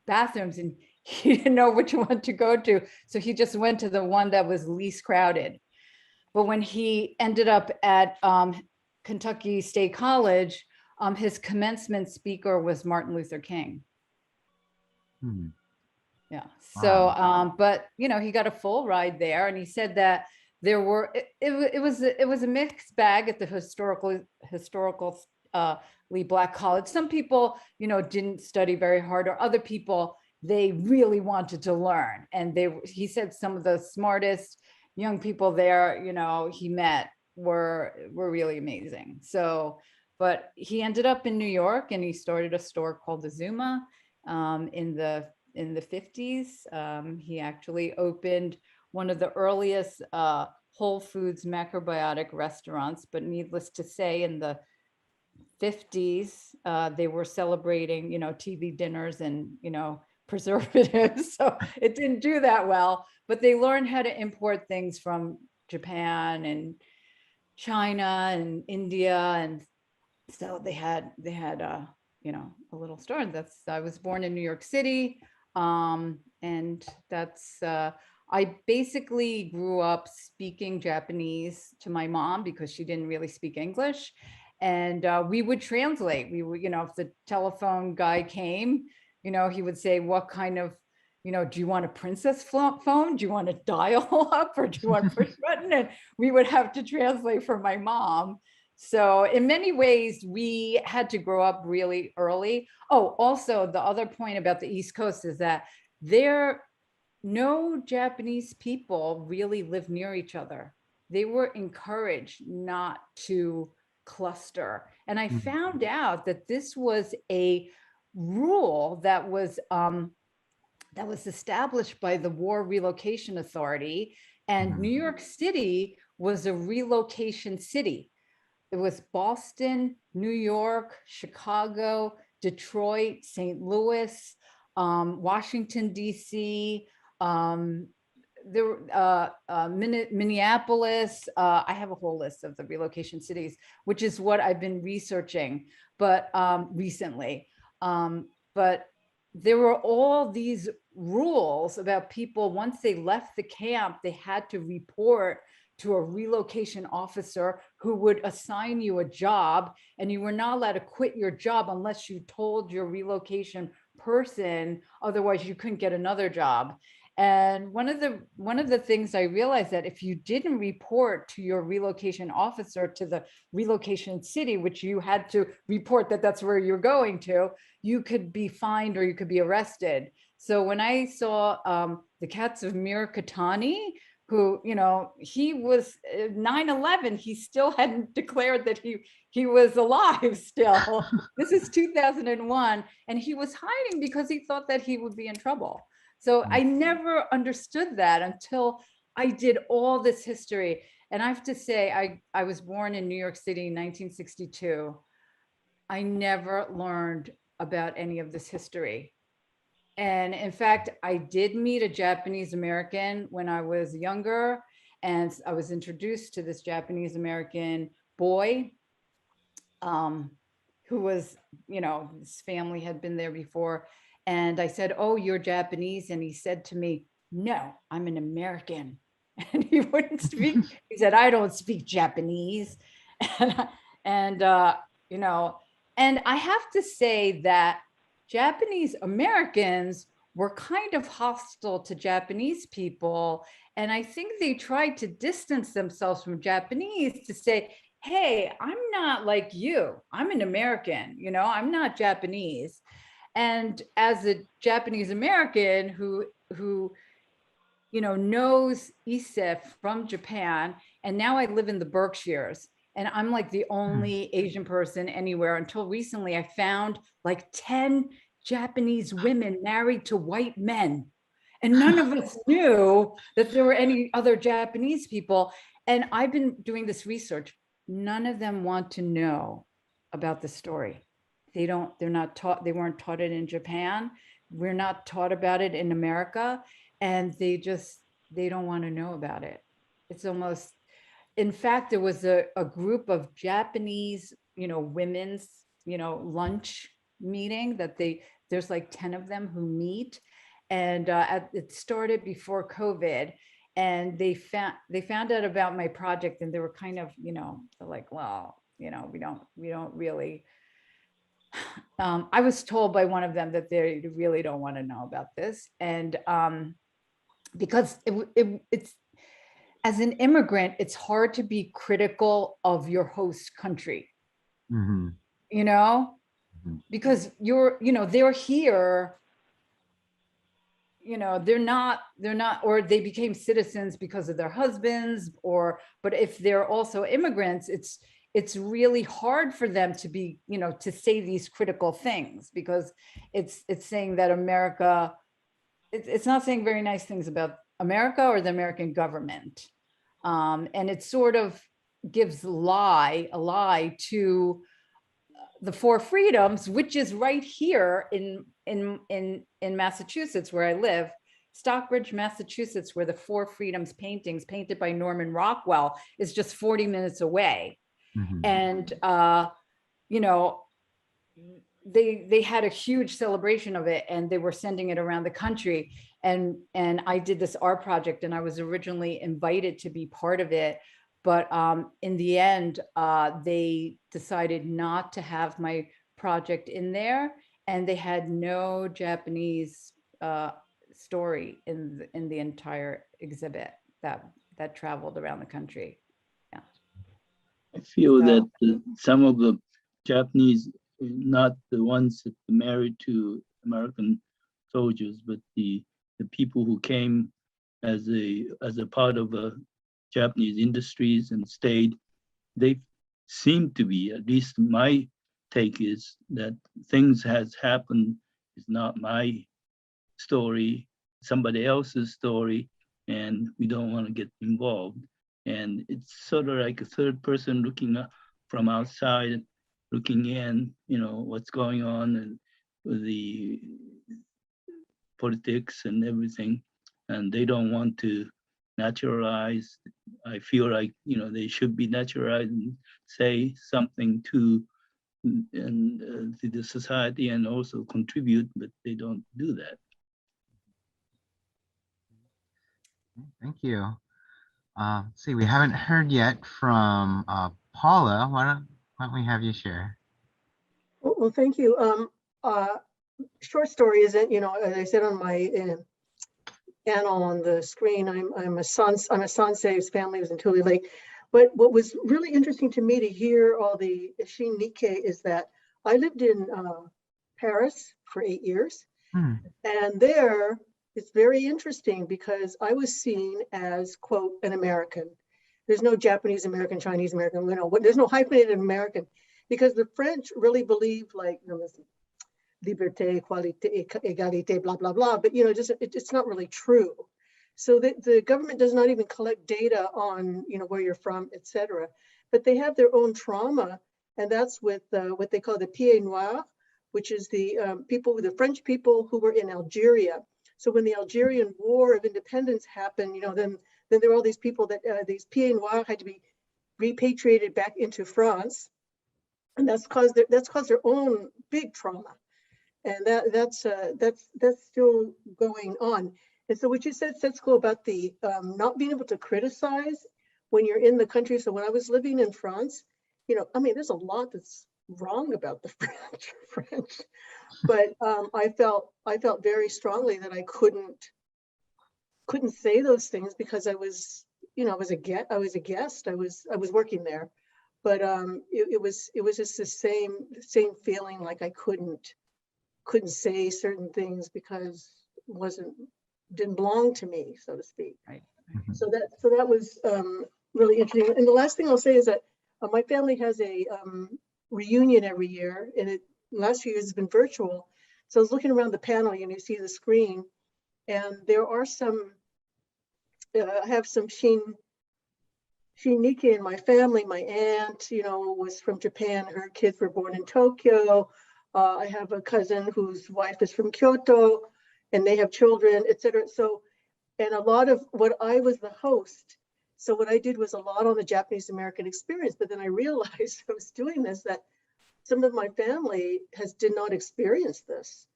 bathrooms, and he didn't know which one to go to. So he just went to the one that was least crowded. But when he ended up at Kentucky State College, his commencement speaker was Martin Luther King. Yeah. So, but he got a full ride there, and he said that there were it was a mixed bag at the historically Black college. Some people didn't study very hard, or other people, they really wanted to learn, and he said some of the smartest young people there he met were really amazing. So, but he ended up in New York, and he started a store called Azuma in the 50s. He actually opened one of the earliest Whole Foods macrobiotic restaurants, but needless to say, in the 50s, they were celebrating, TV dinners and, preservatives, so it didn't do that well. But they learned how to import things from Japan and China and India, and so they had you know, a little store. I was born in New York City, and that's I basically grew up speaking Japanese to my mom because she didn't really speak English, and we would translate. We would, you know, if the telephone guy came, you know, he would say, what kind of, you know, do you want a princess phone? Do you want to dial up, or do you want push button? And we would have to translate for my mom. So in many ways, we had to grow up really early. Oh, also the other point about the East Coast is that no Japanese people really live near each other. They were encouraged not to cluster. And I found out that this was a rule that was established by the War Relocation Authority, and New York City was a relocation city. It was Boston, New York, Chicago, Detroit, St. Louis, Washington, D.C., Minneapolis. I have a whole list of the relocation cities, which is what I've been researching, but recently. But there were all these rules about people, once they left the camp, they had to report to a relocation officer who would assign you a job, and you were not allowed to quit your job unless you told your relocation person, otherwise you couldn't get another job. And one of the things I realized, that if you didn't report to your relocation officer to the relocation city, which you had to report that that's where you're going to, you could be fined or you could be arrested. So when I saw the cats of Mirakatani, who, you know, he was 9/11, he still hadn't declared that he was alive still. This is 2001, and he was hiding because he thought that he would be in trouble. So I never understood that until I did all this history. And I have to say, I was born in New York City in 1962. I never learned about any of this history. And in fact, I did meet a Japanese American when I was younger, and I was introduced to this Japanese American boy who was, you know, his family had been there before. And I said, "Oh, you're Japanese?" And he said to me, "No, I'm an American." And he wouldn't speak. He said, "I don't speak Japanese." And you know, and I have to say that Japanese Americans were kind of hostile to Japanese people. And I think they tried to distance themselves from Japanese to say, hey, I'm not like you. I'm an American, you know, I'm not Japanese. And as a Japanese American who you know, knows ise from Japan, and now I live in the Berkshires, and I'm like the only Asian person anywhere. Until recently, I found like 10 Japanese women married to white men. And none of us knew that there were any other Japanese people. And I've been doing this research. None of them want to know about the story. They're not taught, they weren't taught it in Japan. We're not taught about it in America. And they don't want to know about it. It's almost, in fact, there was a group of Japanese, you know, women's, you know, lunch meeting that there's like 10 of them who meet. And it started before COVID, and they found out about my project, and they were kind of, you know, like, well, you know, we don't really, I was told by one of them that they really don't want to know about this. And because it's, as an immigrant, it's hard to be critical of your host country, you know, because you're, you know, they're here, you know, they're not, or they became citizens because of their husbands, but if they're also immigrants, it's really hard for them to be, you know, to say these critical things, because it's saying that America, it's not saying very nice things about America or the American government. And it sort of gives a lie to the four freedoms, which is right here in in Massachusetts, where I live, Stockbridge, Massachusetts, where the Four Freedoms paintings painted by Norman Rockwell is just 40 minutes away. Mhm. And you know, they had a huge celebration of it, and they were sending it around the country. And I did this art project, and I was originally invited to be part of it. But in the end, they decided not to have my project in there, and they had no Japanese story in the entire exhibit that traveled around the country. Yeah. I feel So- that some of the Japanese, not the ones that were married to American soldiers, but the people who came as a part of Japanese industries and stayed, they seem to be, at least my take is that things has happened is not my story, somebody else's story, and we don't want to get involved. And it's sort of like a third person looking up from outside, looking in, you know, what's going on and with the politics and everything. And they don't want to naturalize. I feel like, you know, they should be naturalized and say something to the society and also contribute, but they don't do that. Thank you. Let's see, we haven't heard yet from Paula. Why don't we have you share? Well, thank you. Short story isn't, you know, as I said on my panel on the screen, I'm a sansei whose family was in Tule Lake. But what was really interesting to me to hear all the Shin Nikkei is that I lived in Paris for 8 years. And there it's very interesting because I was seen as, quote, an American. There's no Japanese American, Chinese American, you know, there's no hyphenated American, because the French really believe, like, you know, liberté, equalité, égalité, blah, blah, blah. But, you know, just it's not really true. So the government does not even collect data on, you know, where you're from, et cetera. But they have their own trauma. And that's with what they call the Pieds Noirs, which is the the French people who were in Algeria. So when the Algerian War of Independence happened, you know, then there were all these people that these Pieds Noirs had to be repatriated back into France, and that's caused their own big trauma, and that's still going on. And so what you said, Setsuko, about the not being able to criticize when you're in the country. So when I was living in France, you know, I mean, there's a lot that's wrong about the French, but I felt very strongly that I couldn't say those things because I was, you know, I was a guest. I was working there, but it was just the same feeling, like I couldn't say certain things because it didn't belong to me, so to speak. Right. So that was really interesting. And the last thing I'll say is that my family has a reunion every year, and last few years has been virtual. So I was looking around the panel, and you see the screen, and there are some. I have some Shin Nikkei in my family. My aunt, you know, was from Japan. Her kids were born in Tokyo. I have a cousin whose wife is from Kyoto, and they have children, etc. So, and a lot of what I was the host. So what I did was a lot on the Japanese American experience. But then I realized I was doing this, that some of my family did not experience this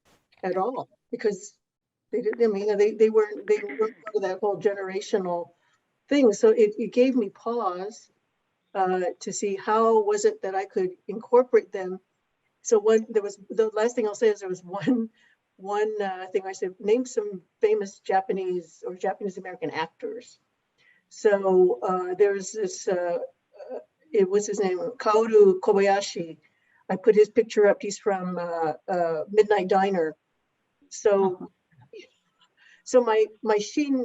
at all, because they didn't. I mean, they weren't part of that whole generational thing. So it gave me pause to see how was it that I could incorporate them. So the last thing I'll say is there was one thing I said, name some famous Japanese or Japanese American actors. So there's this, it was his name, Kaoru Kobayashi. I put his picture up. He's from Midnight Diner. So my Shin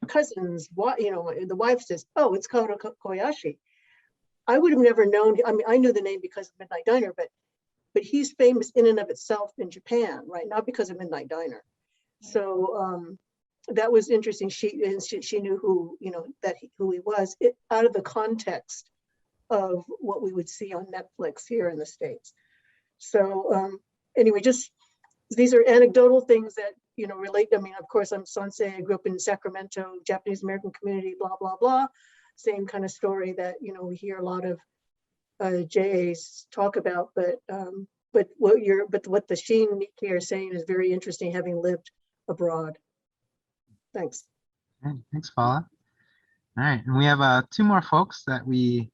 cousins, you know, the wife says, "Oh, it's Kaoru Kobayashi." I would have never known. I mean, I knew the name because of Midnight Diner, but he's famous in and of itself in Japan, right? Not because of Midnight Diner. So that was interesting. She knew who, you know, who he was, out of the context of what we would see on Netflix here in the States. So anyway, just these are anecdotal things that, you know, relate. I mean, of course, I'm Sansei. I grew up in Sacramento, Japanese American community, blah, blah, blah. Same kind of story that, you know, we hear a lot of JAs talk about, but what the Shin Nikkei are saying is very interesting, having lived abroad. Thanks. Okay, thanks, Paula. All right, and we have 2 more folks that we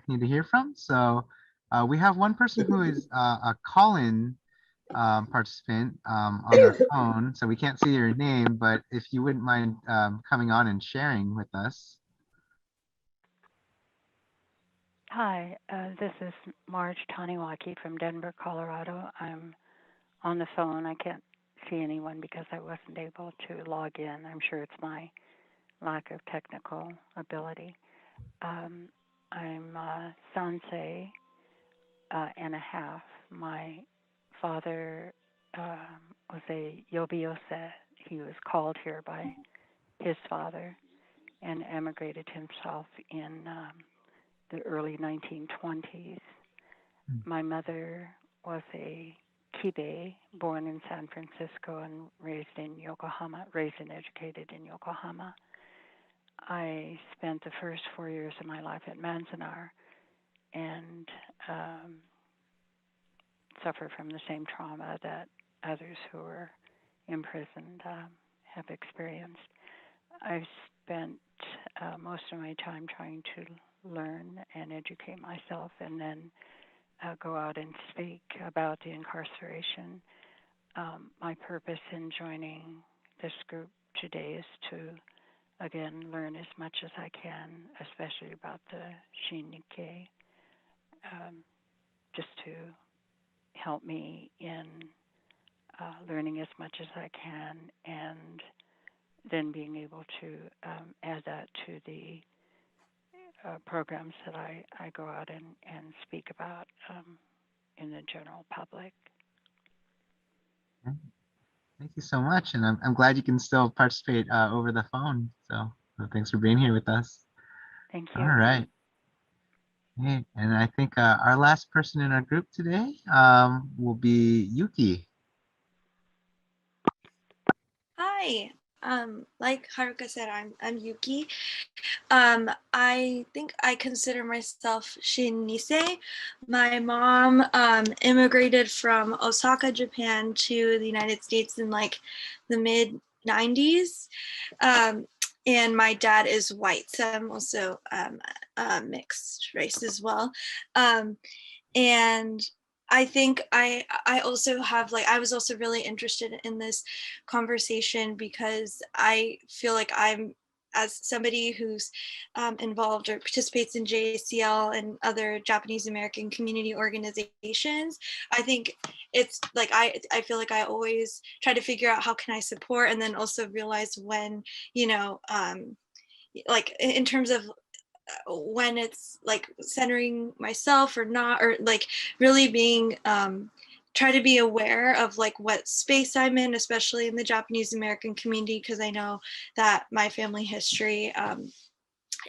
need to hear from. So we have one person who is a call-in participant on their phone, so we can't see your name, but if you wouldn't mind coming on and sharing with us. Hi, this is Marge Taniwaki from Denver, Colorado. I'm on the phone. I can't see anyone because I wasn't able to log in. I'm sure it's my lack of technical ability. I'm a Sansei and a half. My father was a Yobiyose. He was called here by his father and emigrated himself in the early 1920s. My mother was a Kibe, born in San Francisco and raised in Yokohama, raised and educated in Yokohama. I spent the first 4 years of my life at Manzanar and suffer from the same trauma that others who were imprisoned have experienced. I've spent most of my time trying to learn and educate myself and then go out and speak about the incarceration. My purpose in joining this group today is to, again, learn as much as I can, especially about the Shin Nikkei, just to help me in learning as much as I can and then being able to add that to the programs that I go out and speak about in the general public. Thank you so much, and I'm glad you can still participate over the phone. So thanks for being here with us. Thank you. All right. Okay, and I think our last person in our group today will be Yuki. Hi, like Haruka said, I'm Yuki. I think I consider myself Shin Nikkei. My mom immigrated from Osaka, Japan to the United States in like the mid 90s. And my dad is white, so I'm also mixed race as well. And I think I also have I was also really interested in this conversation because I feel like I'm, as somebody who's involved or participates in JACL and other Japanese American community organizations, I think it's like I feel like I always try to figure out how can I support, and then also realize when, you know, like in terms of when it's like centering myself or not, or like really being try to be aware of like what space I'm in, especially in the Japanese American community, because I know that my family history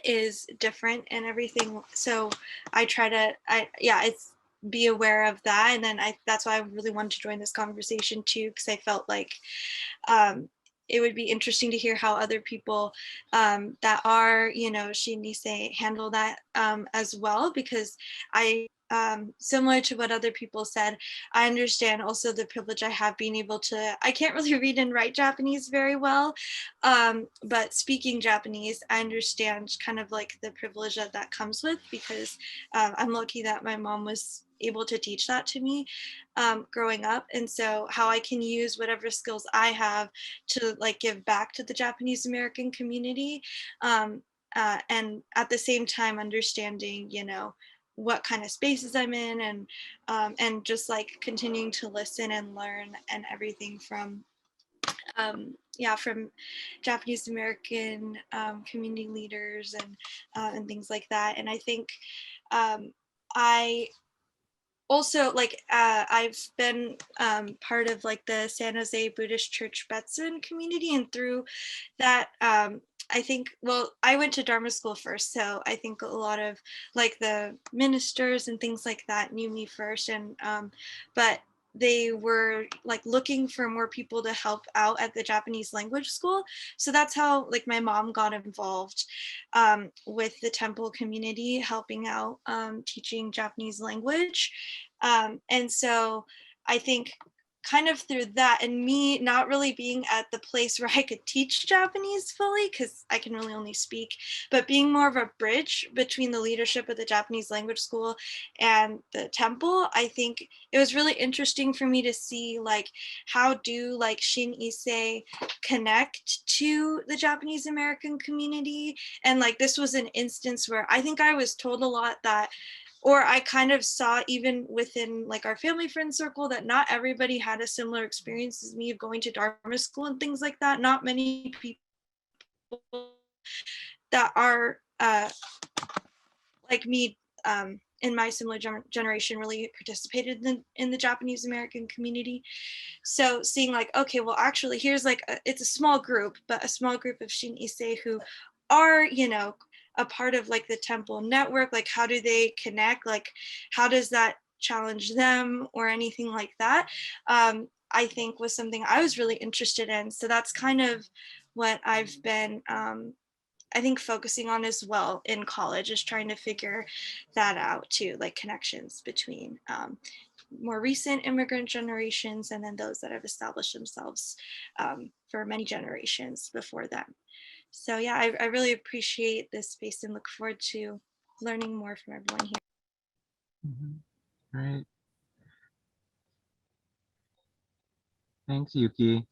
is different and everything. So I try to it's be aware of that. And then that's why I really wanted to join this conversation too, because I felt like it would be interesting to hear how other people that are, you know, Shin Nikkei handle that as well, because I, similar to what other people said, I understand also the privilege I have being able to, I can't really read and write Japanese very well, but speaking Japanese, I understand kind of like the privilege that comes with, because I'm lucky that my mom was able to teach that to me growing up. And so how I can use whatever skills I have to like give back to the Japanese American community, and at the same time understanding, you know, what kind of spaces I'm in, and just like continuing to listen and learn and everything from from Japanese American community leaders and things like that. And I think I also like I've been part of like the San Jose Buddhist Church Betsun community, and through that I think, well, I went to Dharma school first, so I think a lot of like the ministers and things like that knew me first, and but they were like looking for more people to help out at the Japanese language school. So that's how like my mom got involved with the temple community, helping out teaching Japanese language. And so I think kind of through that, and me not really being at the place where I could teach Japanese fully because I can really only speak, but being more of a bridge between the leadership of the Japanese language school and the temple, I think it was really interesting for me to see like how do like Shin Issei connect to the Japanese American community. And like this was an instance where I think I was told a lot that, or I kind of saw even within like our family friend circle that not everybody had a similar experience as me of going to Dharma school and things like that. Not many people that are like me in my similar generation really participated in the Japanese American community. So seeing like, okay, well, actually here's like, it's a small group, but a small group of Shin Issei who are, you know, a part of like the temple network. Like, how do they connect? Like, how does that challenge them or anything like that? I think was something I was really interested in. So that's kind of what I've been, I think, focusing on as well in college, is trying to figure that out too, like connections between more recent immigrant generations and then those that have established themselves for many generations before them. So yeah, I really appreciate this space and look forward to learning more from everyone here. Great. Thanks, Yuki.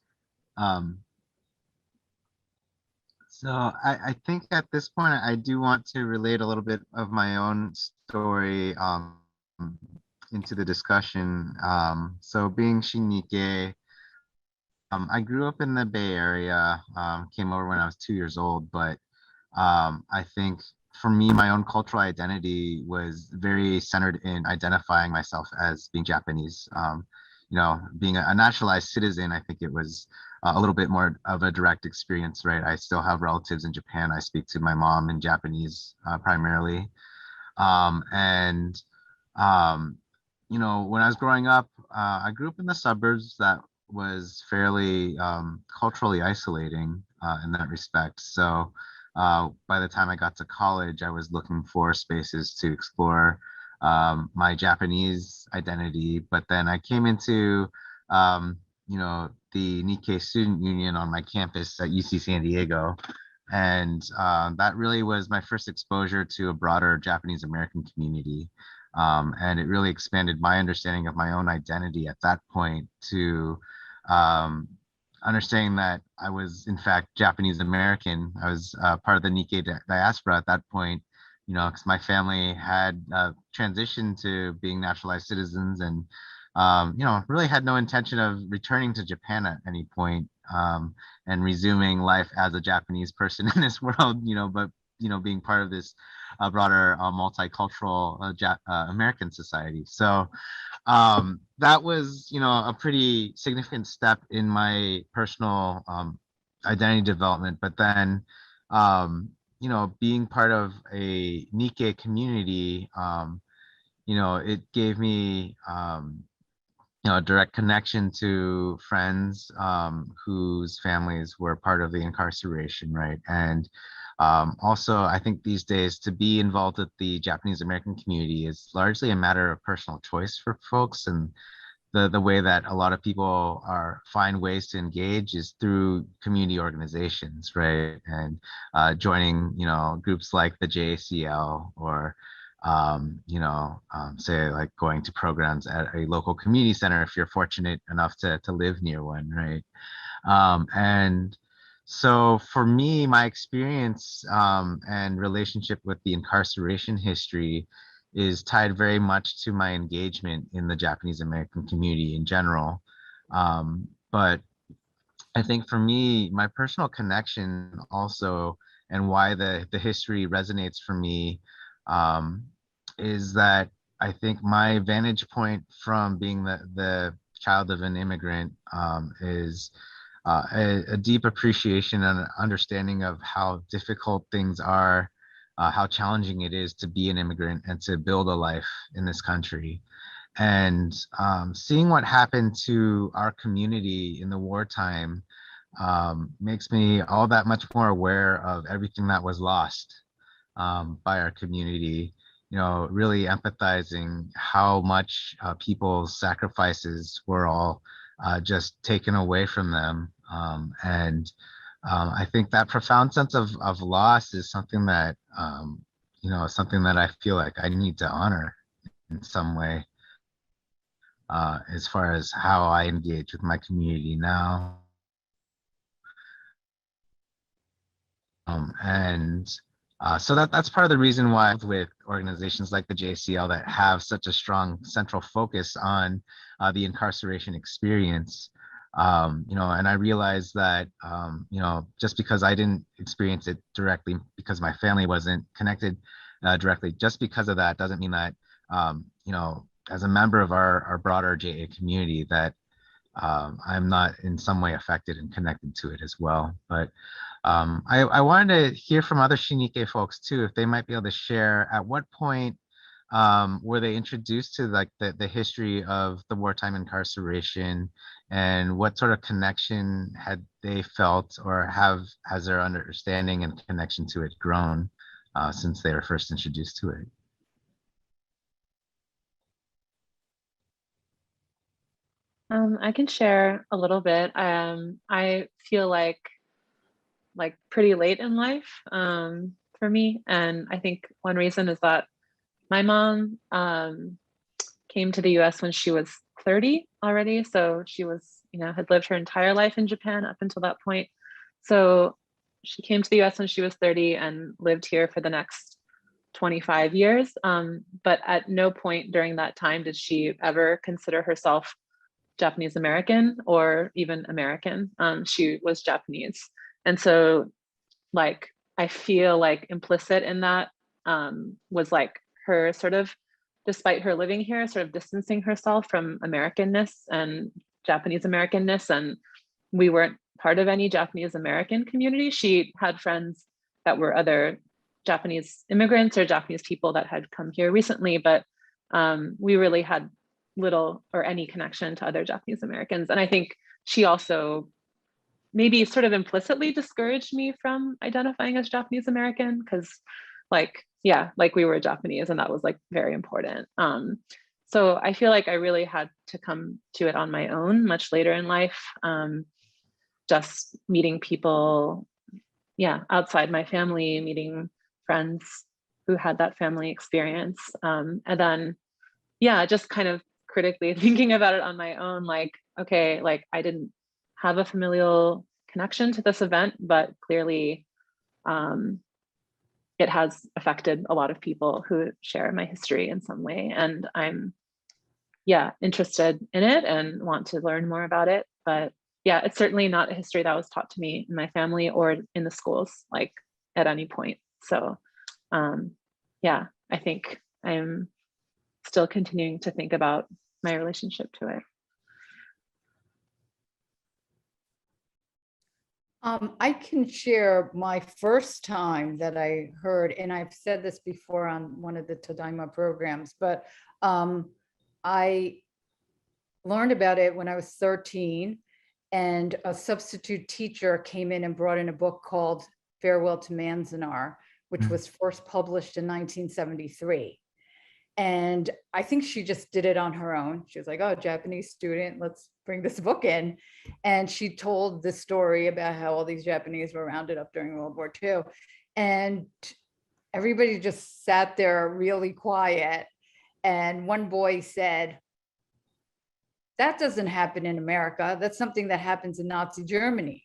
So I think at this point, I do want to relate a little bit of my own story into the discussion. So being Shin Nikkei, I grew up in the Bay Area, came over when I was 2 years old, but I think for me, my own cultural identity was very centered in identifying myself as being Japanese. You know, being a naturalized citizen, I think it was a little bit more of a direct experience, right? I still have relatives in Japan. I speak to my mom in Japanese primarily. And you know, when I was growing up, I grew up in the suburbs that was fairly culturally isolating in that respect. So by the time I got to college, I was looking for spaces to explore my Japanese identity. But then I came into, you know, the Nikkei Student Union on my campus at UC San Diego. And that really was my first exposure to a broader Japanese American community. And it really expanded my understanding of my own identity at that point to understanding that I was in fact Japanese American. I was part of the Nikkei diaspora at that point, you know, because my family had transitioned to being naturalized citizens and, you know, really had no intention of returning to Japan at any point and resuming life as a Japanese person in this world, you know, but, you know, being part of this broader multicultural American society. So that was, you know, a pretty significant step in my personal identity development. But then, you know, being part of a Nikkei community, you know, it gave me, you know, a direct connection to friends whose families were part of the incarceration, right? And also, I think these days to be involved with the Japanese American community is largely a matter of personal choice for folks. And the way that a lot of people find ways to engage is through community organizations, right? And joining, you know, groups like the JACL or, you know, say like going to programs at a local community center if you're fortunate enough to live near one, right? And so for me, my experience and relationship with the incarceration history is tied very much to my engagement in the Japanese American community in general. But I think for me, my personal connection also, and why the history resonates for me, is that I think my vantage point from being the child of an immigrant is a deep appreciation and understanding of how difficult things are, how challenging it is to be an immigrant and to build a life in this country. And seeing what happened to our community in the wartime makes me all that much more aware of everything that was lost by our community. You know, really empathizing how much people's sacrifices were all just taken away from them. I think that profound sense of loss is something that, something that I feel like I need to honor in some way, as far as how I engage with my community now. So that's part of the reason why with organizations like the JCL that have such a strong central focus on the incarceration experience. And I realized that, just because I didn't experience it directly because my family wasn't connected directly, just because of that doesn't mean that, as a member of our broader JA community, that I'm not in some way affected and connected to it as well. But I wanted to hear from other Shin Nikkei folks too, if they might be able to share at what point were they introduced to like the history of the wartime incarceration, and what sort of connection had they felt, or has their understanding and connection to it grown since they were first introduced to it? I can share a little bit. I feel like pretty late in life for me. And I think one reason is that my mom came to the US when she was 30 already. So she was, had lived her entire life in Japan up until that point. So she came to the US when she was 30 and lived here for the next 25 years. But at no point during that time did she ever consider herself Japanese American or even American. She was Japanese. And so I feel like implicit in that was like her sort of, despite her living here, sort of distancing herself from Americanness and Japanese Americanness. And we weren't part of any Japanese American community. She had friends that were other Japanese immigrants or Japanese people that had come here recently, but we really had little or any connection to other Japanese Americans. And I think she also maybe sort of implicitly discouraged me from identifying as Japanese American, because we were Japanese and that was like very important. So I feel like I really had to come to it on my own much later in life, just meeting people, outside my family, meeting friends who had that family experience. And then, just kind of critically thinking about it on my own, okay, I didn't have a familial connection to this event, but clearly it has affected a lot of people who share my history in some way. And I'm, interested in it and want to learn more about it. But it's certainly not a history that was taught to me in my family or in the schools, at any point. So I think I'm still continuing to think about my relationship to it. I can share my first time that I heard, and I've said this before on one of the Tadaima programs, but I learned about it when I was 13, and a substitute teacher came in and brought in a book called Farewell to Manzanar, which was first published in 1973. And I think she just did it on her own. She was like, oh, Japanese student, let's bring this book in. And she told this story about how all these Japanese were rounded up during World War II. And everybody just sat there really quiet. And one boy said, that doesn't happen in America. That's something that happens in Nazi Germany.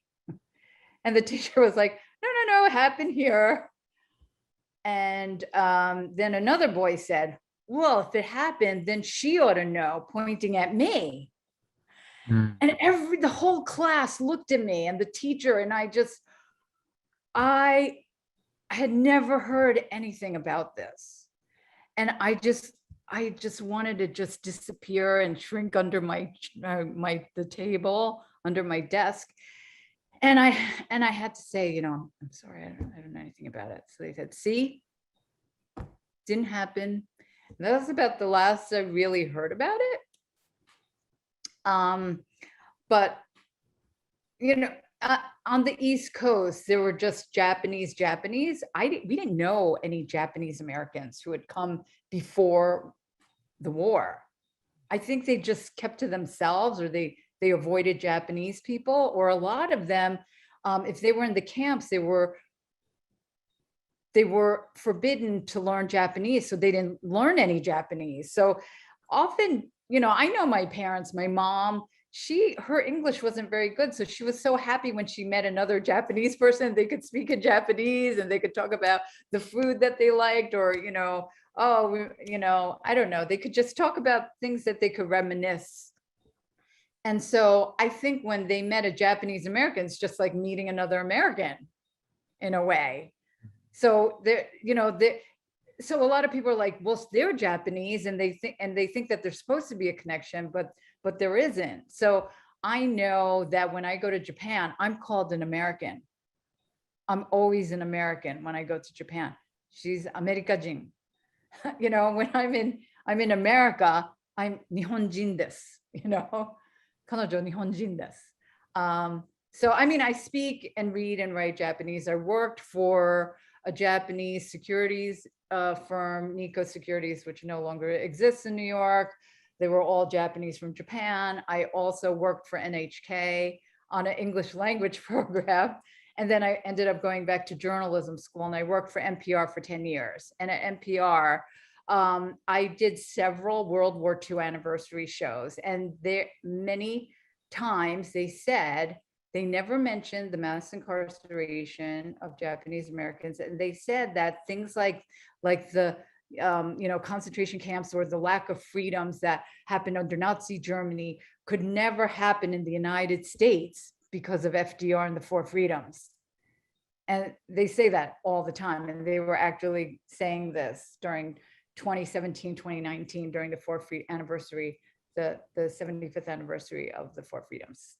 And the teacher was like, no, it happened here. And then another boy said, well, if it happened, then she ought to know, pointing at me. And the whole class looked at me and the teacher, and I had never heard anything about this. And I just wanted to just disappear and shrink under the table, under my desk. And I had to say, I'm sorry, I don't know anything about it. So they said, see, didn't happen. That's about the last I really heard about it. But you know, on the East Coast, there were just Japanese. We didn't know any Japanese Americans who had come before the war. I think they just kept to themselves, or they avoided Japanese people, or a lot of them, if they were in the camps, they were forbidden to learn Japanese, so they didn't learn any Japanese. So often, I know my parents, my mom, her English wasn't very good. So she was so happy when she met another Japanese person, they could speak in Japanese and they could talk about the food that they liked, or, I don't know, they could just talk about things that they could reminisce. And so I think when they met a Japanese American, it's just like meeting another American in a way. So so a lot of people are like, well, they're Japanese, and they think that there's supposed to be a connection, but there isn't. So I know that when I go to Japan, I'm called an American. I'm always an American when I go to Japan. She's Amerikajin. When I'm in America, I'm Nihonjin desu. Kanojo Nihonjin desu. So I mean, I speak and read and write Japanese. I worked for a Japanese securities firm, Nikko Securities, which no longer exists in New York. They were all Japanese from Japan. I also worked for NHK on an English language program. And then I ended up going back to journalism school, and I worked for NPR for 10 years. And at NPR, I did several World War II anniversary shows. And there many times they said, they never mentioned the mass incarceration of Japanese Americans. And they said that things like the concentration camps, or the lack of freedoms that happened under Nazi Germany, could never happen in the United States because of FDR and the Four Freedoms. And they say that all the time. And they were actually saying this during 2017, 2019, during the anniversary, the 75th anniversary of the Four Freedoms.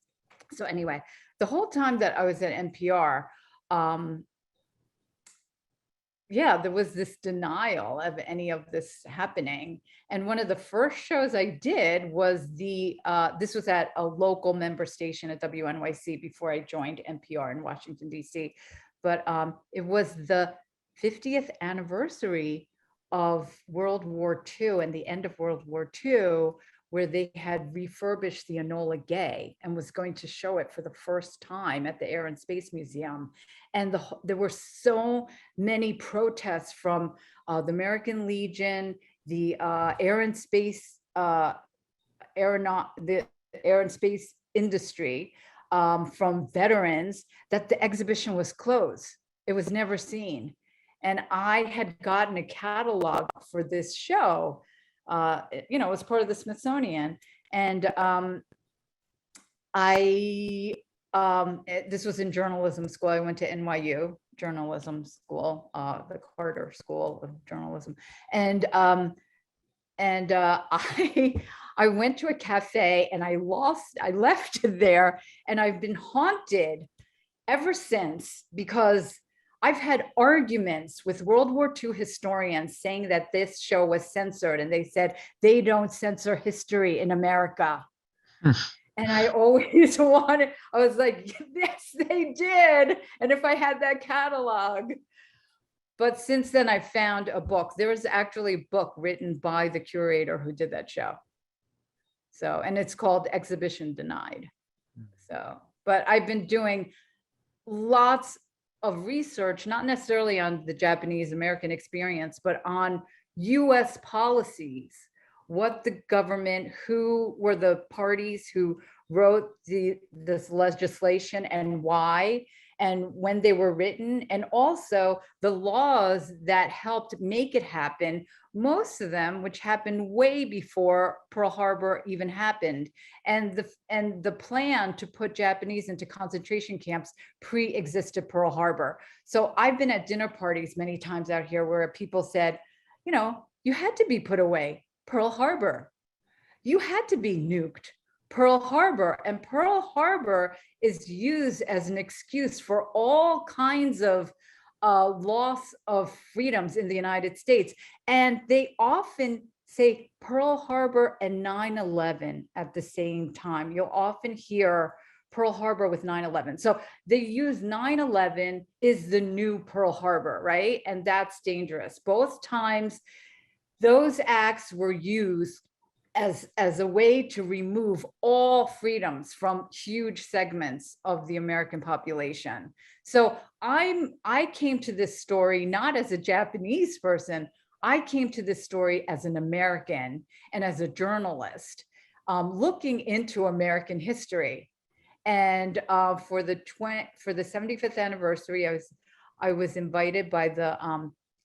So anyway, the whole time that I was at NPR, there was this denial of any of this happening. And one of the first shows I did was this was at a local member station at WNYC before I joined NPR in Washington, DC. But it was the 50th anniversary of World War II and the end of World War II, where they had refurbished the Enola Gay and was going to show it for the first time at the Air and Space Museum. And there were so many protests from the American Legion, the air and space industry, from veterans, that the exhibition was closed. It was never seen. And I had gotten a catalog for this show. It was part of the Smithsonian. And this was in journalism school. I went to NYU journalism school, the Carter School of Journalism. And I went to a cafe and I left it there, and I've been haunted ever since, because I've had arguments with World War II historians saying that this show was censored, and they said they don't censor history in America. And I always I was like, yes, they did. And if I had that catalog. But since then, I found a book. There was actually a book written by the curator who did that show. So, and it's called Exhibition Denied. So, but I've been doing lots of research, not necessarily on the Japanese American experience, but on US policies, what the government, who were the parties who wrote this legislation and why, and when they were written, and also the laws that helped make it happen, most of them which happened way before Pearl Harbor even happened, and the plan to put Japanese into concentration camps pre-existed Pearl Harbor. So I've been at dinner parties many times out here where people said, you had to be put away, Pearl Harbor. You had to be nuked, Pearl Harbor. And Pearl Harbor is used as an excuse for all kinds of loss of freedoms in the United States. And they often say Pearl Harbor and 9/11 at the same time. You'll often hear Pearl Harbor with 9/11. So they use 9/11 is the new Pearl Harbor, right? And that's dangerous. Both times those acts were used as a way to remove all freedoms from huge segments of the American population. So I came to this story not as a Japanese person, I came to this story as an American and as a journalist, looking into American history. And for the 75th anniversary, I was invited by the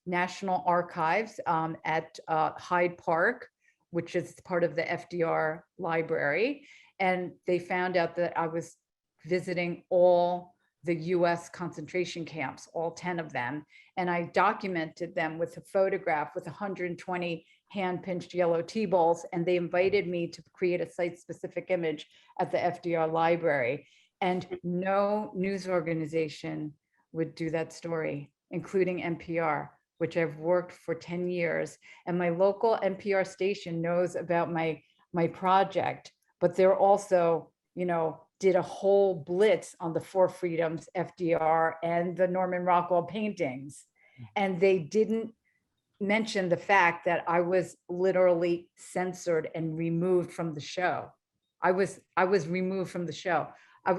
National Archives at Hyde Park, which is part of the FDR library. And they found out that I was visiting all the US concentration camps, all 10 of them. And I documented them with a photograph with 120 hand-pinched yellow T-balls. And they invited me to create a site-specific image at the FDR library. And no news organization would do that story, including NPR, which I've worked for 10 years. And my local NPR station knows about my project, but they're also, did a whole blitz on the Four Freedoms, FDR, and the Norman Rockwell paintings. And they didn't mention the fact that I was literally censored and removed from the show. I was removed from the show.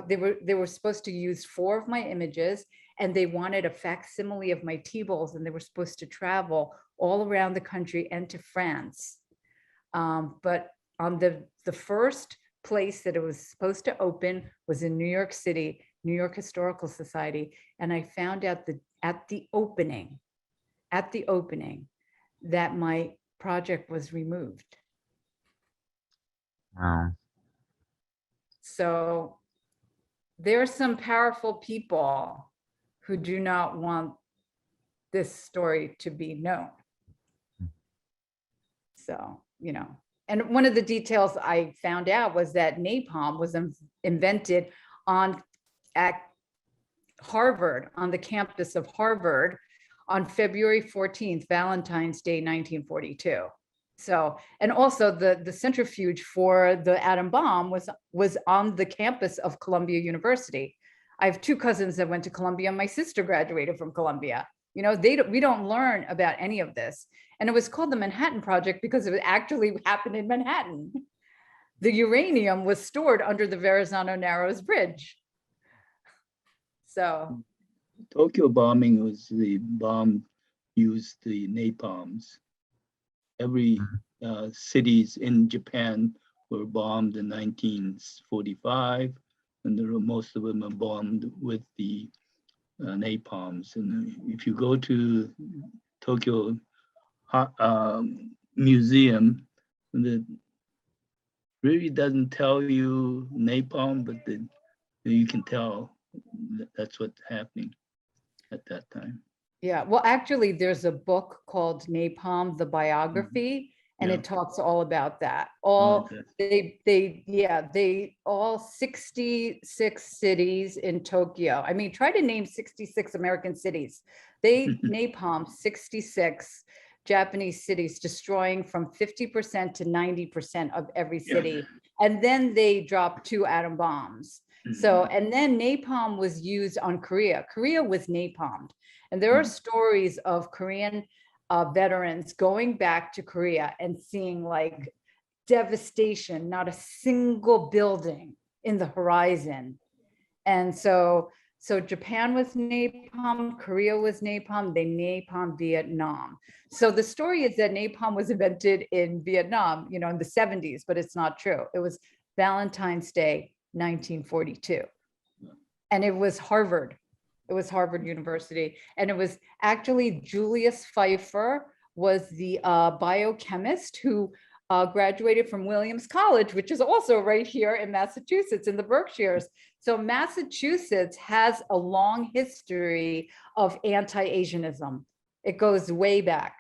They were supposed to use 4 of my images, and they wanted a facsimile of my T-balls, and they were supposed to travel all around the country and to France. But on the first place that it was supposed to open was in New York City, New York Historical Society. And I found out that at the opening, that my project was removed. Wow. So there are some powerful people who do not want this story to be known. So, and one of the details I found out was that napalm was invented at Harvard, on the campus of Harvard, on February 14th, Valentine's Day, 1942. So, and also the centrifuge for the atom bomb was on the campus of Columbia University. I have 2 cousins that went to Columbia. My sister graduated from Columbia. We don't learn about any of this. And it was called the Manhattan Project because it actually happened in Manhattan. The uranium was stored under the Verrazano Narrows Bridge. So. Tokyo bombing was the bomb used the napalms. Every cities in Japan were bombed in 1945, and most of them are bombed with the napalms. And if you go to Tokyo Museum, it really doesn't tell you napalm, but you can tell that's what's happening at that time. Yeah, well, actually, there's a book called Napalm, the biography, and it talks all about that. All 66 cities in Tokyo. I mean, try to name 66 American cities. They napalm 66 Japanese cities, destroying from 50% to 90% of every city. And then they dropped 2 atom bombs. So, and then napalm was used on Korea. Korea was napalmed. And there are stories of Korean veterans going back to Korea and seeing like devastation, not a single building in the horizon. And so Japan was napalm, Korea was napalm, they napalmed Vietnam. So the story is that napalm was invented in Vietnam, in the 70s, but it's not true. It was Valentine's Day, 1942. And it was Harvard. It was Harvard University. And it was actually Julius Pfeiffer was the biochemist who graduated from Williams College, which is also right here in Massachusetts in the Berkshires. So Massachusetts has a long history of anti-Asianism. It goes way back.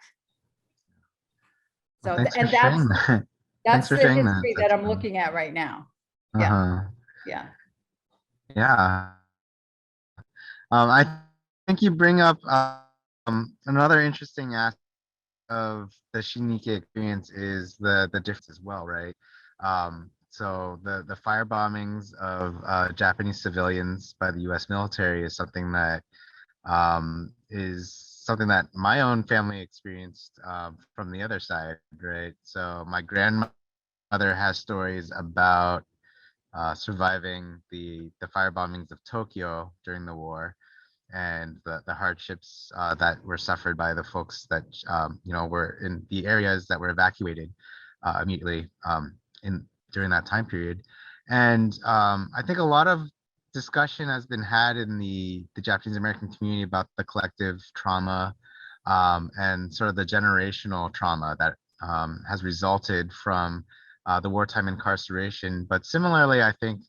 So, Well, and that's the history that I'm looking at right now. Yeah. Yeah. Yeah. I think you bring up another interesting aspect of the Shin Nikkei experience is the difference as well, right? So the fire bombings of Japanese civilians by the U.S. military is something that my own family experienced from the other side, right? So my grandmother has stories about surviving the fire bombings of Tokyo during the war and the hardships that were suffered by the folks that were in the areas that were evacuated immediately in during that time period. And I think a lot of discussion has been had in the Japanese American community about the collective trauma and sort of the generational trauma that has resulted from the wartime incarceration. But similarly, I think,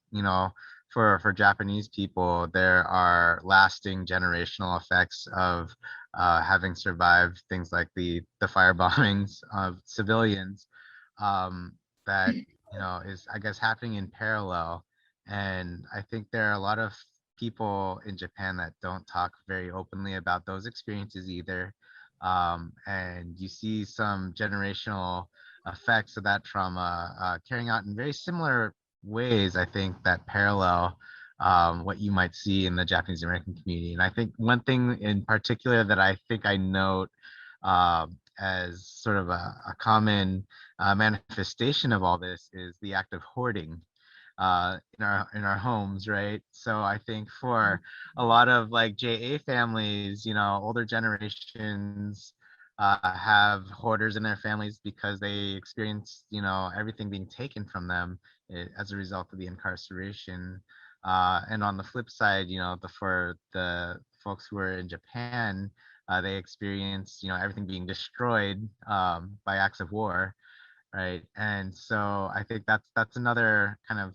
for Japanese people, there are lasting generational effects of having survived things like the fire bombings of civilians that is, I guess, happening in parallel. And I think there are a lot of people in Japan that don't talk very openly about those experiences either. And you see some generational effects of that trauma carrying out in very similar ways, I think, that parallel what you might see in the Japanese American community. And I think one thing in particular that I think I note as sort of a common manifestation of all this is the act of hoarding in our homes, right? So I think for a lot of like JA families, older generations have hoarders in their families because they experience, everything being taken from them as a result of the incarceration. And on the flip side, for the folks who are in Japan, they experience, everything being destroyed by acts of war, right? And so I think that's another kind of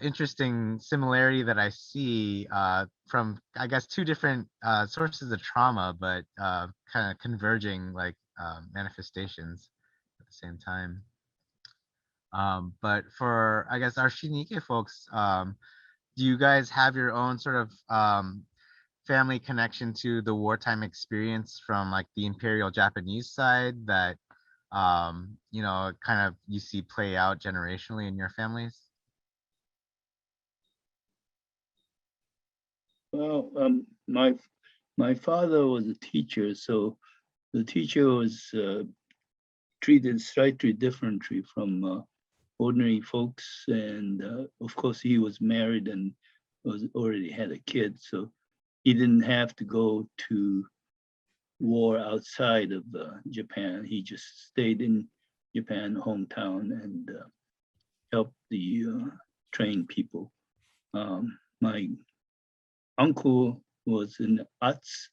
interesting similarity that I see from, I guess, two different sources of trauma, but kind of converging like manifestations at the same time. But for, I guess, our Shinike folks, do you guys have your own sort of family connection to the wartime experience from like the Imperial Japanese side that, kind of you see play out generationally in your families? Well, my father was a teacher, so the teacher was treated slightly differently from ordinary folks, and of course he was married and was already had a kid, so he didn't have to go to war outside of Japan. He just stayed in Japan, hometown, and helped the trained people. My uncle was in arts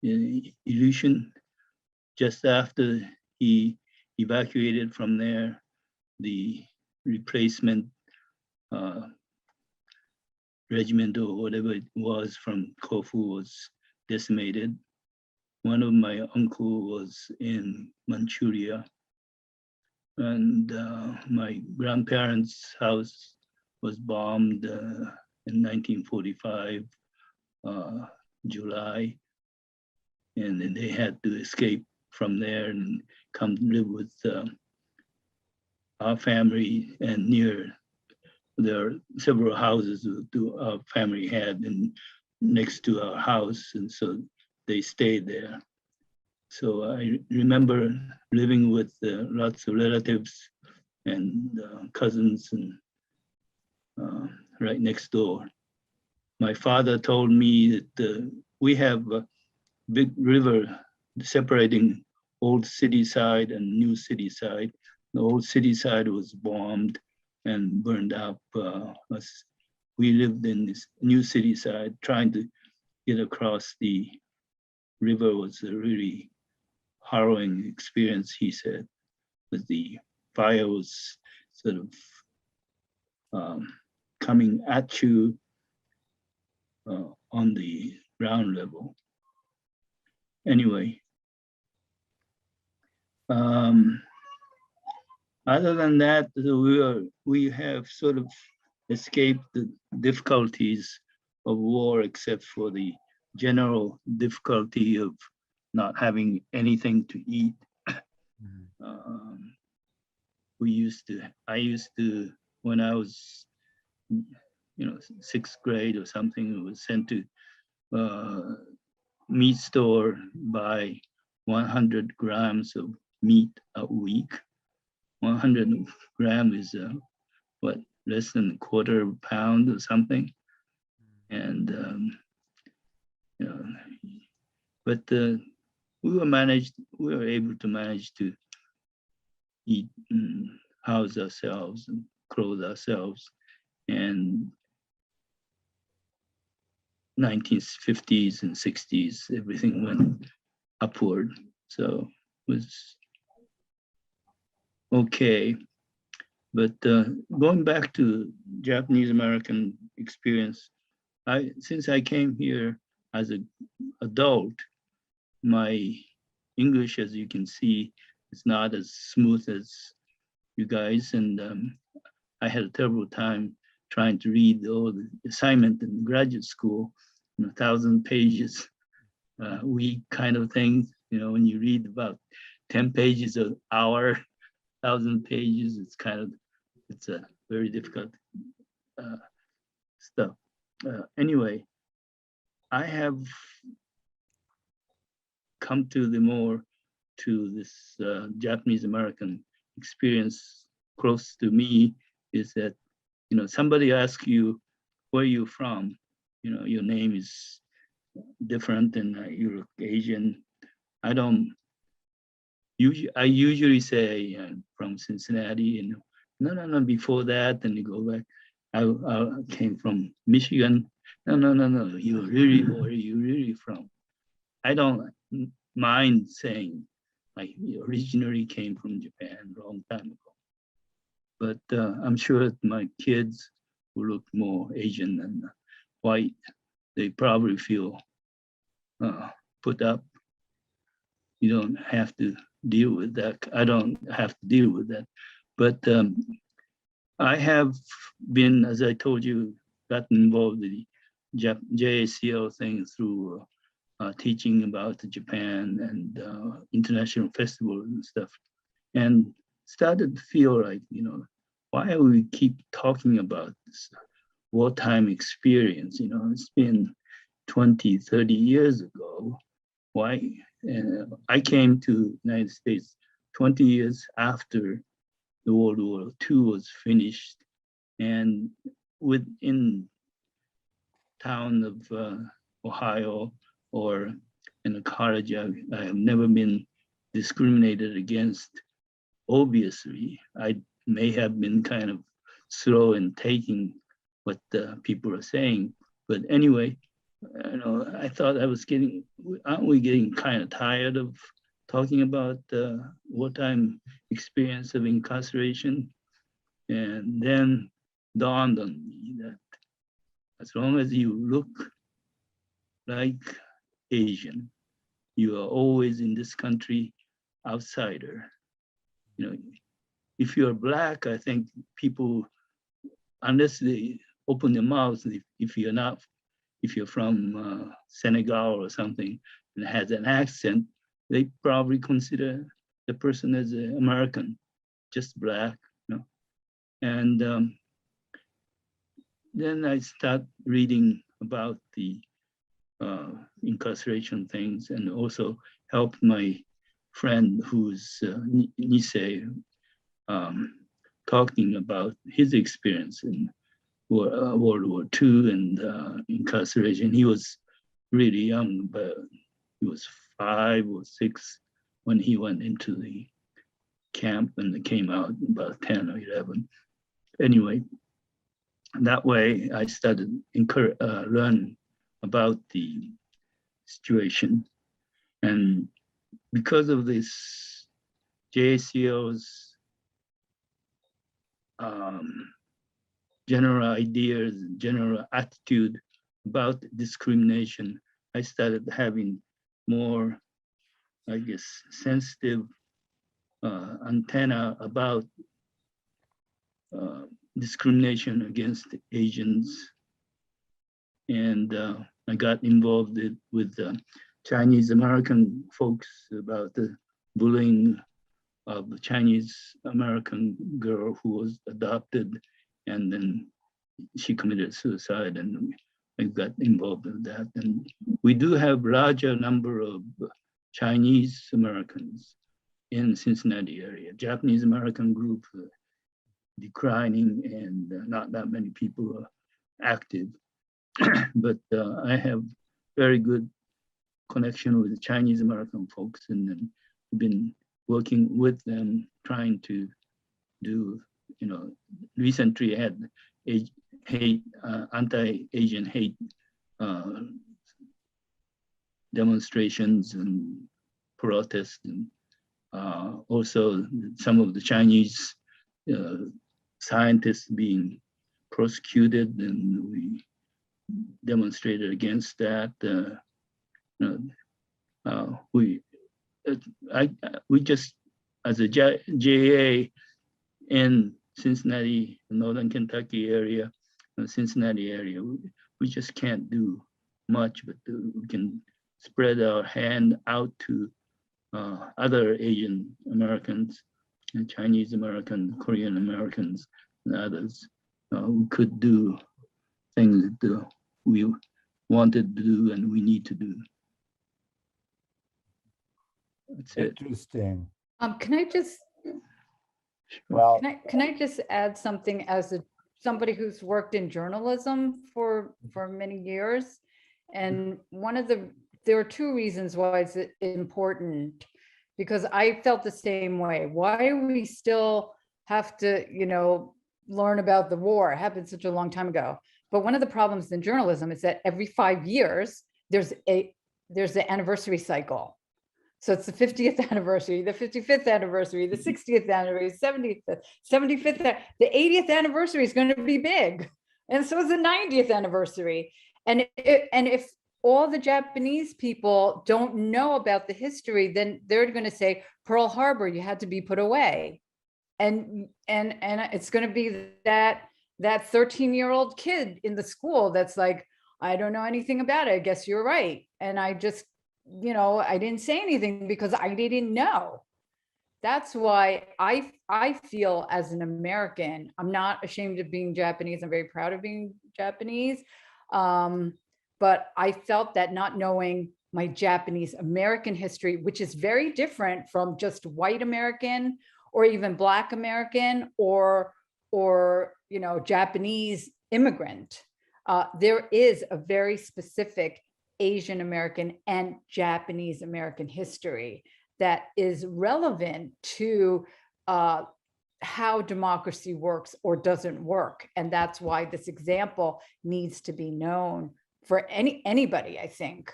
illusion. Just after he evacuated from there, the replacement regiment or whatever it was from Kofu was decimated. One of my uncle was in Manchuria, and my grandparents' house was bombed in 1945, July, and then they had to escape from there and come live with our family. And there are several houses that our family had and next to our house, and so they stayed there. So I remember living with lots of relatives and cousins and right next door. My father told me that we have a big river separating old city side and new city side. The old city side was bombed and burned up. We lived in this new city side. Trying to get across the river was a really harrowing experience, he said, but the fire was sort of coming at you on the ground level. Anyway, other than that, we have sort of escaped the difficulties of war, except for the general difficulty of not having anything to eat. I used to, when I was, sixth grade or something, was sent to meat store, buy 100 grams of meat a week. 100 gram is less than a quarter pound or something. And but we were able to manage to eat and house ourselves and clothe ourselves. And 1950s and 60s, everything went upward. So it was okay. But going back to Japanese American experience, since I came here as an adult, my English, as you can see, is not as smooth as you guys. And I had a terrible time trying to read all the assignment in graduate school, 1,000 pages a week kind of thing. When you read about 10 pages an hour, 1,000 pages, it's a very difficult stuff. Anyway, I have come to this Japanese American experience close to me, is that somebody asks you where you're from, your name is different and you're Asian. I usually say from Cincinnati, and no, before that, and you go back, I came from Michigan. No, you're really, where are you really from? I don't mind saying you originally came from Japan a long time ago. But I'm sure that my kids who look more Asian than white, they probably feel put up. You don't have to deal with that. I don't have to deal with that. But I have been, as I told you, gotten involved in the JACL thing through teaching about Japan and international festivals and stuff, and started to feel like, why do we keep talking about this wartime experience? It's been 20, 30 years ago. Why? I came to the United States 20 years after the World War II was finished, and within town of Ohio or in a college, I have never been discriminated against. Obviously, I may have been kind of slow in taking what people are saying, but anyway, I thought aren't we getting kind of tired of talking about wartime experience of incarceration? And then dawned on me that as long as you look like Asian, you are always in this country outsider. If you're Black, I think people, unless they open their mouths, if you're from Senegal or something and has an accent, they probably consider the person as an American, just Black. And then I start reading about the incarceration things, and also help my friend who's Nisei talking about his experience in World War II and incarceration. He was really young, but he was 5 or 6 when he went into the camp, and came out about 10 or 11. Anyway, that way I started learn about the situation. And because of this JACO's general ideas, general attitude about discrimination, I started having more, I guess, sensitive antenna about discrimination against Asians. And I got involved with Chinese American folks about the bullying of a Chinese American girl who was adopted, and then she committed suicide, and I got involved in that. And we do have larger number of Chinese Americans in Cincinnati area. Japanese American group declining, and not that many people are active. But I have very good connection with the Chinese American folks, and then been working with them, trying to do, recently had anti-Asian hate demonstrations and protests, and also some of the Chinese scientists being prosecuted, and we demonstrated against that. We just, as a JA in Cincinnati, Northern Kentucky area, Cincinnati area, we just can't do much, but we can spread our hand out to other Asian Americans, and Chinese American, Korean Americans, and others. We could do things that we wanted to do and we need to do. That's it. Interesting. Can I just Well, can I just add something as somebody who's worked in journalism for many years, and there are two reasons why it's important, because I felt the same way. Why do we still have to, learn about the war? It happened such a long time ago. But one of the problems in journalism is that every 5 years there's the anniversary cycle. So it's the 50th anniversary, the 55th anniversary, the 60th anniversary, 75th, 75th, the 80th anniversary is going to be big. And so is the 90th anniversary. And if all the Japanese people don't know about the history, then they're going to say Pearl Harbor, you had to be put away. And it's going to be that 13-year-old kid in the school that's like, I don't know anything about it. I guess you're right. And I just, I didn't say anything because I didn't know. That's why I feel as an American, I'm not ashamed of being Japanese. I'm very proud of being Japanese. But I felt that not knowing my Japanese American history, which is very different from just white American or even Black American or Japanese immigrant. There is a very specific Asian American and Japanese American history that is relevant to how democracy works or doesn't work. And that's why this example needs to be known for anybody, I think.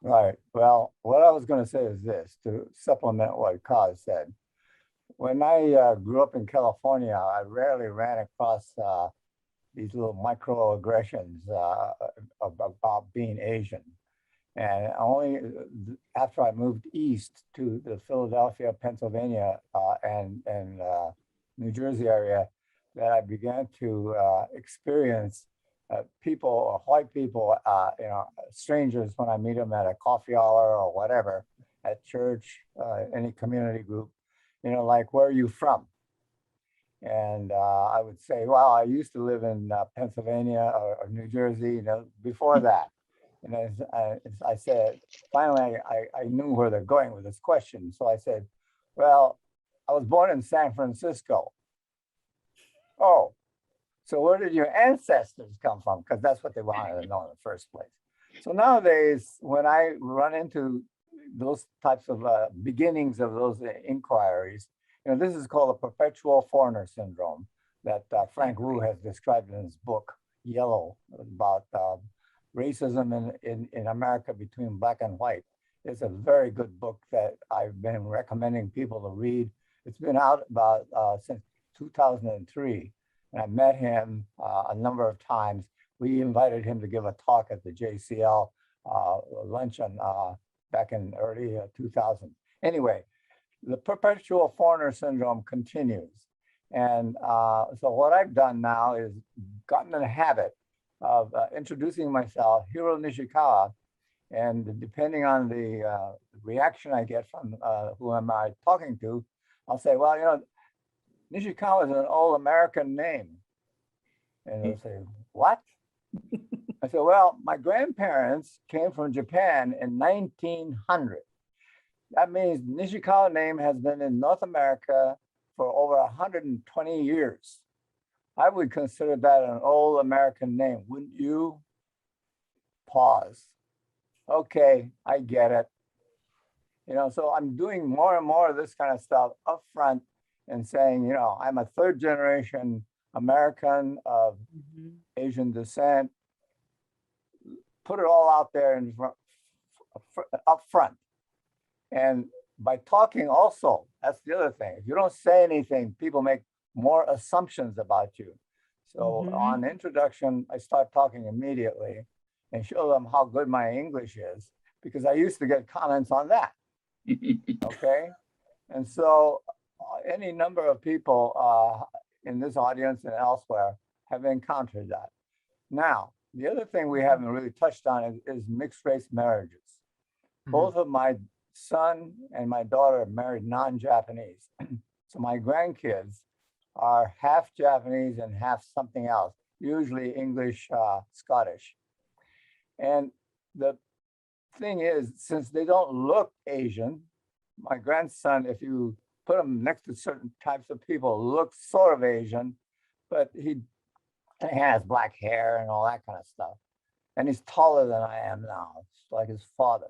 right. Well, what I was going to say is this, to supplement what Kaz said. When I grew up in California, I rarely ran across these little microaggressions about being Asian. And only after I moved east to the Philadelphia, Pennsylvania, and New Jersey area, that I began to experience people, white people, strangers when I meet them at a coffee hour or whatever, at church, any community group, like, where are you from? And I would say, well, I used to live in Pennsylvania or New Jersey, before that. And as I said, finally, I knew where they're going with this question. So I said, well, I was born in San Francisco. Oh, so where did your ancestors come from? Because that's what they wanted to know in the first place. So nowadays, when I run into those types of beginnings of those inquiries, this is called a perpetual foreigner syndrome that Frank Wu has described in his book, Yellow, about racism in America between Black and white. It's a very good book that I've been recommending people to read. It's been out about since 2003. And I met him a number of times. We invited him to give a talk at the JCL luncheon back in early 2000. Anyway, the perpetual foreigner syndrome continues. And so what I've done now is gotten in a habit of introducing myself, Hiro Nishikawa. And depending on the reaction I get from who am I talking to, I'll say, well, you know, Nishikawa is an old American name. And they'll say, what? I said, well, my grandparents came from Japan in 1900. That means Nishikawa name has been in North America for over 120 years. I would consider that an old American name, wouldn't you? Pause. Okay, I get it. You know, so I'm doing more and more of this kind of stuff up front and saying, you know, I'm a third generation American of Asian descent. Put it all out there in front, up front. And by talking also, that's the other thing. If you don't say anything, people make more assumptions about you. So on introduction, I start talking immediately and show them how good my English is, because I used to get comments on that. Okay. And so any number of people in this audience and elsewhere have encountered that. Now, the other thing we haven't really touched on is mixed race marriages. Both of my son and my daughter married non-Japanese. So my grandkids are half Japanese and half something else, usually English, Scottish. And the thing is, since they don't look Asian, my grandson, if you put him next to certain types of people, looks sort of Asian, but he has black hair and all that kind of stuff. And he's taller than I am now. It's like his father.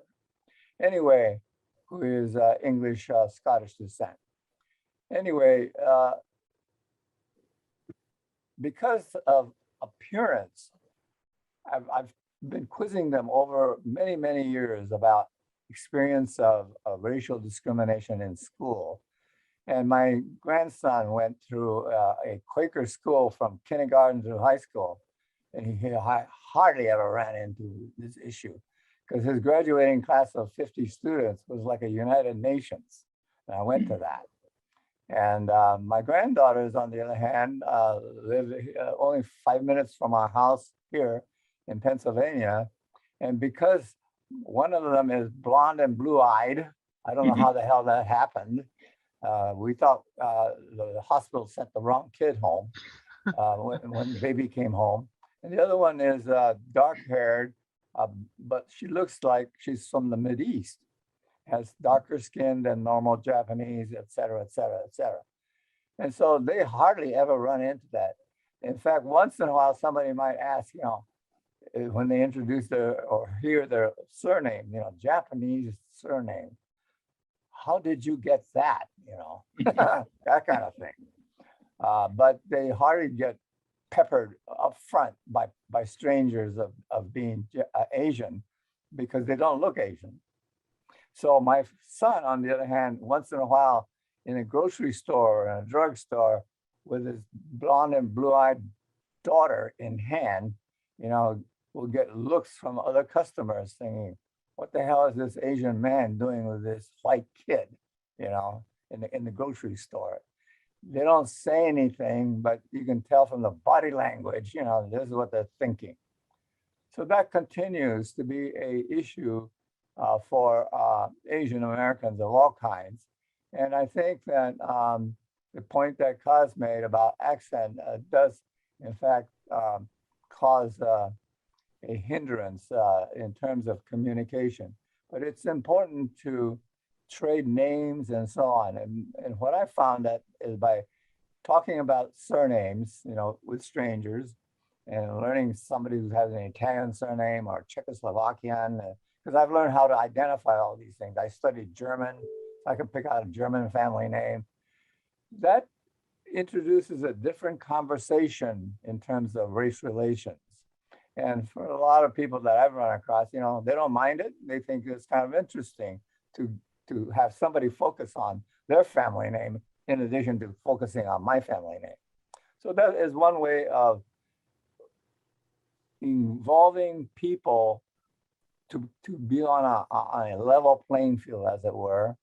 Anyway, who is English, Scottish descent. Anyway, because of appearance, I've been quizzing them over many, many years about experience of racial discrimination in school. And my grandson went through a Quaker school from kindergarten through high school. And he hardly ever ran into this issue because his graduating class of 50 students was like a United Nations. And I went to that. And my granddaughters, on the other hand, live only 5 minutes from our house here in Pennsylvania. And because one of them is blonde and blue-eyed, I don't know how the hell that happened. We thought the hospital sent the wrong kid home when the baby came home. And the other one is dark-haired, but she looks like she's from the Mideast, has darker skin than normal Japanese, et cetera, et cetera, et cetera. And so they hardly ever run into that. In fact, once in a while, somebody might ask, you know, when they introduce their or hear their surname, you know, Japanese surname, how did you get that? You know, that kind of thing. But they hardly get peppered up front by strangers of being Asian because they don't look Asian. So my son, on the other hand, once in a while in a grocery store or a drugstore with his blonde and blue-eyed daughter in hand, you know, will get looks from other customers thinking, what the hell is this Asian man doing with this white kid, you know, in the grocery store? They don't say anything, but you can tell from the body language, you know, this is what they're thinking. So that continues to be an issue for Asian Americans of all kinds. And I think that the point that Kaz made about accent does, in fact, cause a hindrance in terms of communication. But it's important to trade names and so on. And what I found that is by talking about surnames, you know, with strangers and learning somebody who has an Italian surname or Czechoslovakian, because I've learned how to identify all these things. I studied German. I can pick out a German family name. That introduces a different conversation in terms of race relations. And for a lot of people that I've run across, you know, they don't mind it. They think it's kind of interesting to have somebody focus on their family name in addition to focusing on my family name. So that is one way of involving people to be on a level playing field, as it were,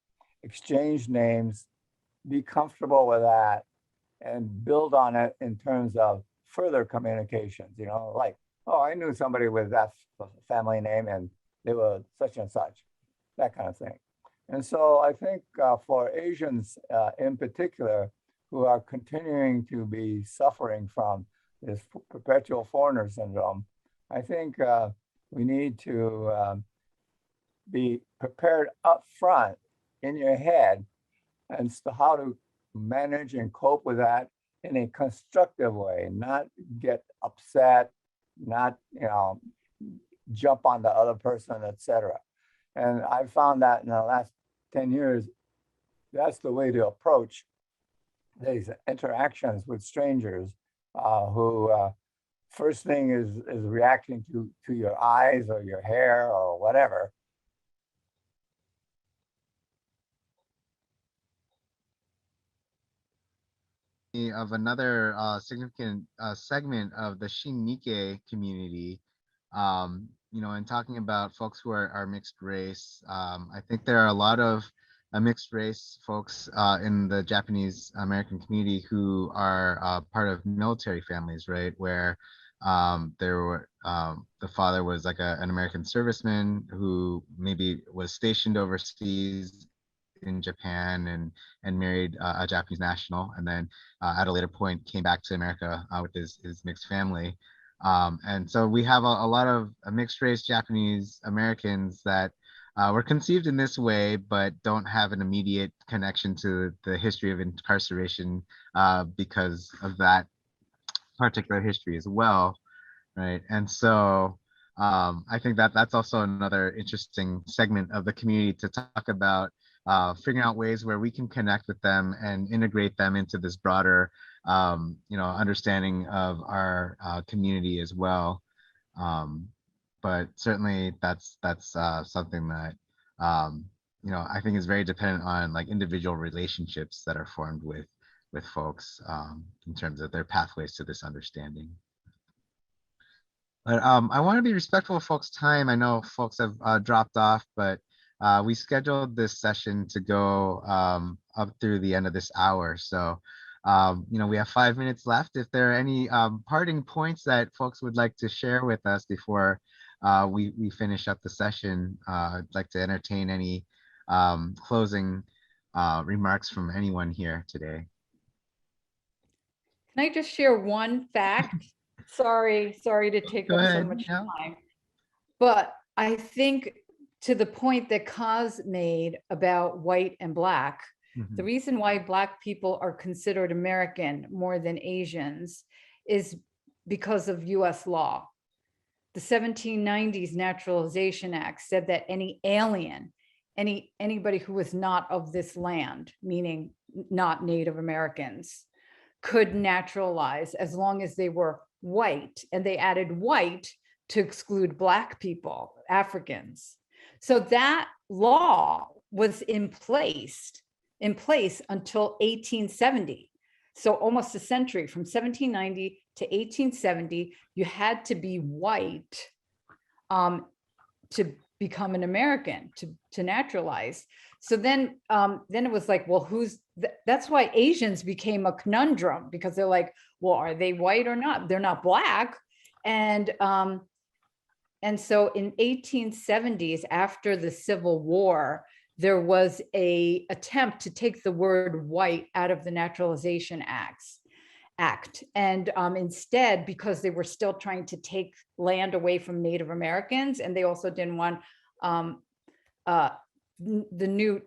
exchange names, be comfortable with that, and build on it in terms of further communications, you know, like oh, I knew somebody with that family name and they were such and such, that kind of thing. And so I think for Asians in particular, who are continuing to be suffering from this perpetual foreigner syndrome, I think we need to be prepared up front in your head as to how to manage and cope with that in a constructive way, not get upset, not jump on the other person, etc. And I found that in the last 10 years, that's the way to approach these interactions with strangers who first thing is reacting to your eyes or your hair or whatever. Of another significant segment of the Shin Nikkei community, and talking about folks who are mixed race, I think there are a lot of mixed race folks in the Japanese American community who are part of military families, right? Where the father was like an American serviceman who maybe was stationed overseas in Japan and married a Japanese national, and then at a later point came back to America with his mixed family. And so we have a lot of mixed race Japanese Americans that were conceived in this way, but don't have an immediate connection to the history of incarceration because of that particular history as well, right? And so I think that's also another interesting segment of the community to talk about, figuring out ways where we can connect with them and integrate them into this broader, understanding of our community as well. But certainly that's something that I think is very dependent on like individual relationships that are formed with folks in terms of their pathways to this understanding. But I want to be respectful of folks' time. I know folks have dropped off, but we scheduled this session to go up through the end of this hour. So, we have 5 minutes left. If there are any parting points that folks would like to share with us before we finish up the session, I'd like to entertain any closing remarks from anyone here today. Can I just share one fact? Sorry to take up so much time. But I think to the point that Kaz made about white and black, the reason why Black people are considered American more than Asians is because of US law. The 1790s Naturalization Act said that any alien, anybody who was not of this land, meaning not Native Americans, could naturalize as long as they were white, and they added white to exclude Black people, Africans. So that law was in place until 1870. So almost a century, from 1790 to 1870, you had to be white to become an American, to naturalize. So then it was like, well, that's why Asians became a conundrum, because they're like, well, are they white or not? They're not Black. And so in 1870s, after the Civil War, there was a attempt to take the word white out of the Naturalization Act. And instead, because they were still trying to take land away from Native Americans, and they also didn't want the new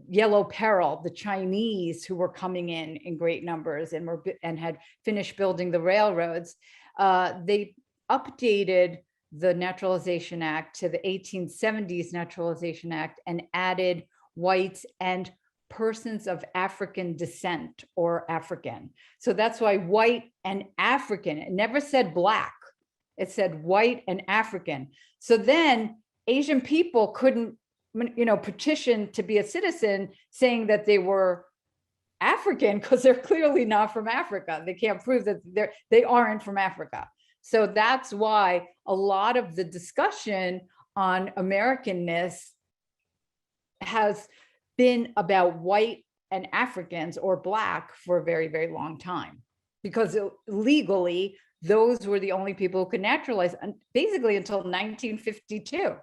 yellow peril, the Chinese who were coming in great numbers and had finished building the railroads, they updated the Naturalization Act to the 1870s Naturalization Act and added whites and persons of African descent or African. So that's why white and African, it never said Black, it said white and African. So then Asian people couldn't, petition to be a citizen saying that they were African, because they're clearly not from Africa. They can't prove that they aren't from Africa. So that's why a lot of the discussion on Americanness has been about white and Africans or Black for a very, very long time, because legally those were the only people who could naturalize, basically until 1952.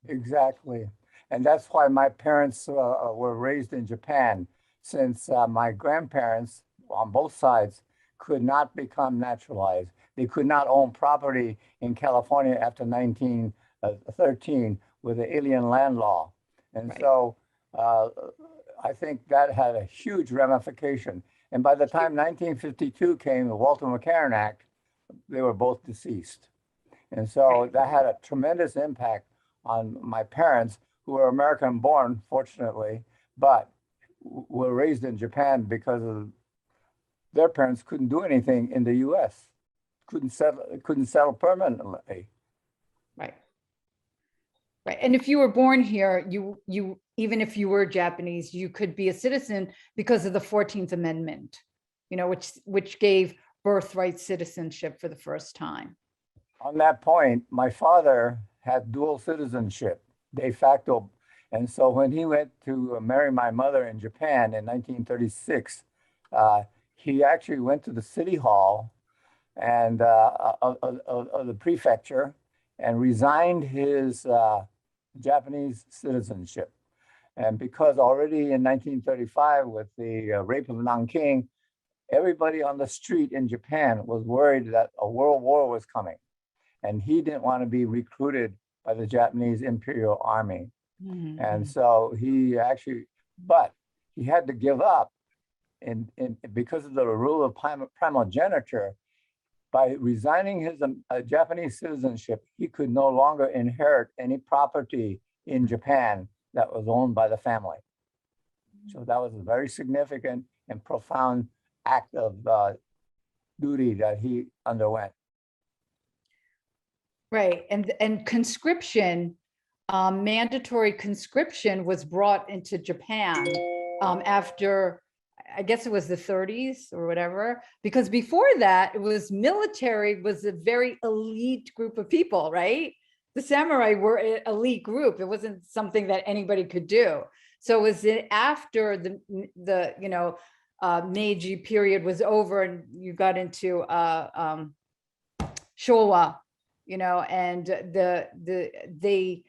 Exactly. And that's why my parents were raised in Japan, since my grandparents on both sides could not become naturalized. They could not own property in California after 1913 with the alien land law. And Right. so I think that had a huge ramification. And by the time 1952 came, the Walter McCarran Act, they were both deceased. And so that had a tremendous impact on my parents, who were American born, fortunately, but were raised in Japan because of their parents couldn't do anything in the US, couldn't settle permanently. Right. Right. And if you were born here, you even if you were Japanese, you could be a citizen because of the 14th Amendment, you know, which gave birthright citizenship for the first time. On that point, my father had dual citizenship, de facto. And so when he went to marry my mother in Japan in 1936, he actually went to the city hall and of the prefecture and resigned his Japanese citizenship. And because already in 1935, with the rape of Nanking, everybody on the street in Japan was worried that a world war was coming. And he didn't want to be recruited by the Japanese Imperial Army. Mm-hmm. And so he actually, but he had to give up because of the rule of primogeniture. By resigning his Japanese citizenship, he could no longer inherit any property in Japan that was owned by the family. So that was a very significant and profound act of duty that he underwent. Right. And conscription, mandatory conscription was brought into Japan after, I guess it was the 30s or whatever, because before that, it was military was a very elite group of people, right? The samurai were an elite group. It wasn't something that anybody could do. So it was after the you know, Meiji period was over and you got into Showa, you know, and they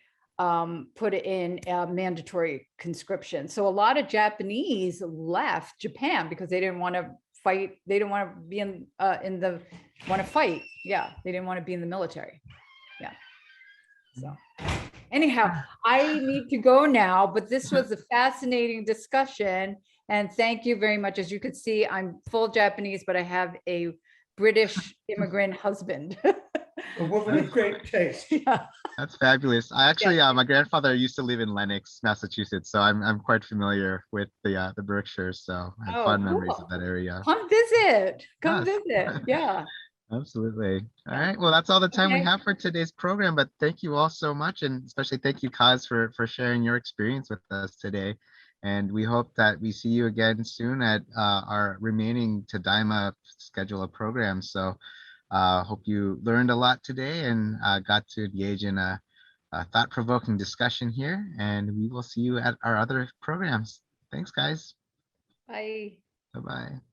put it in mandatory conscription. So a lot of Japanese left Japan because they didn't want to fight. They didn't want to be want to fight. Yeah, they didn't want to be in the military. Yeah. So anyhow, I need to go now, but this was a fascinating discussion. And thank you very much. As you could see, I'm full Japanese, but I have a British immigrant husband. A woman of great taste. Yeah. That's fabulous. I actually, my grandfather used to live in Lenox, Massachusetts, so I'm quite familiar with the Berkshires. So I have fond memories of that area. Come visit. Come Yes. visit. Yeah. Absolutely. All right. Well, that's all the time we have for today's program, but thank you all so much. And especially thank you, Kaz, for sharing your experience with us today. And we hope that we see you again soon at our remaining Tadaima schedule of programs. So hope you learned a lot today and got to engage in a thought-provoking discussion here. And we will see you at our other programs. Thanks, guys. Bye. Bye-bye.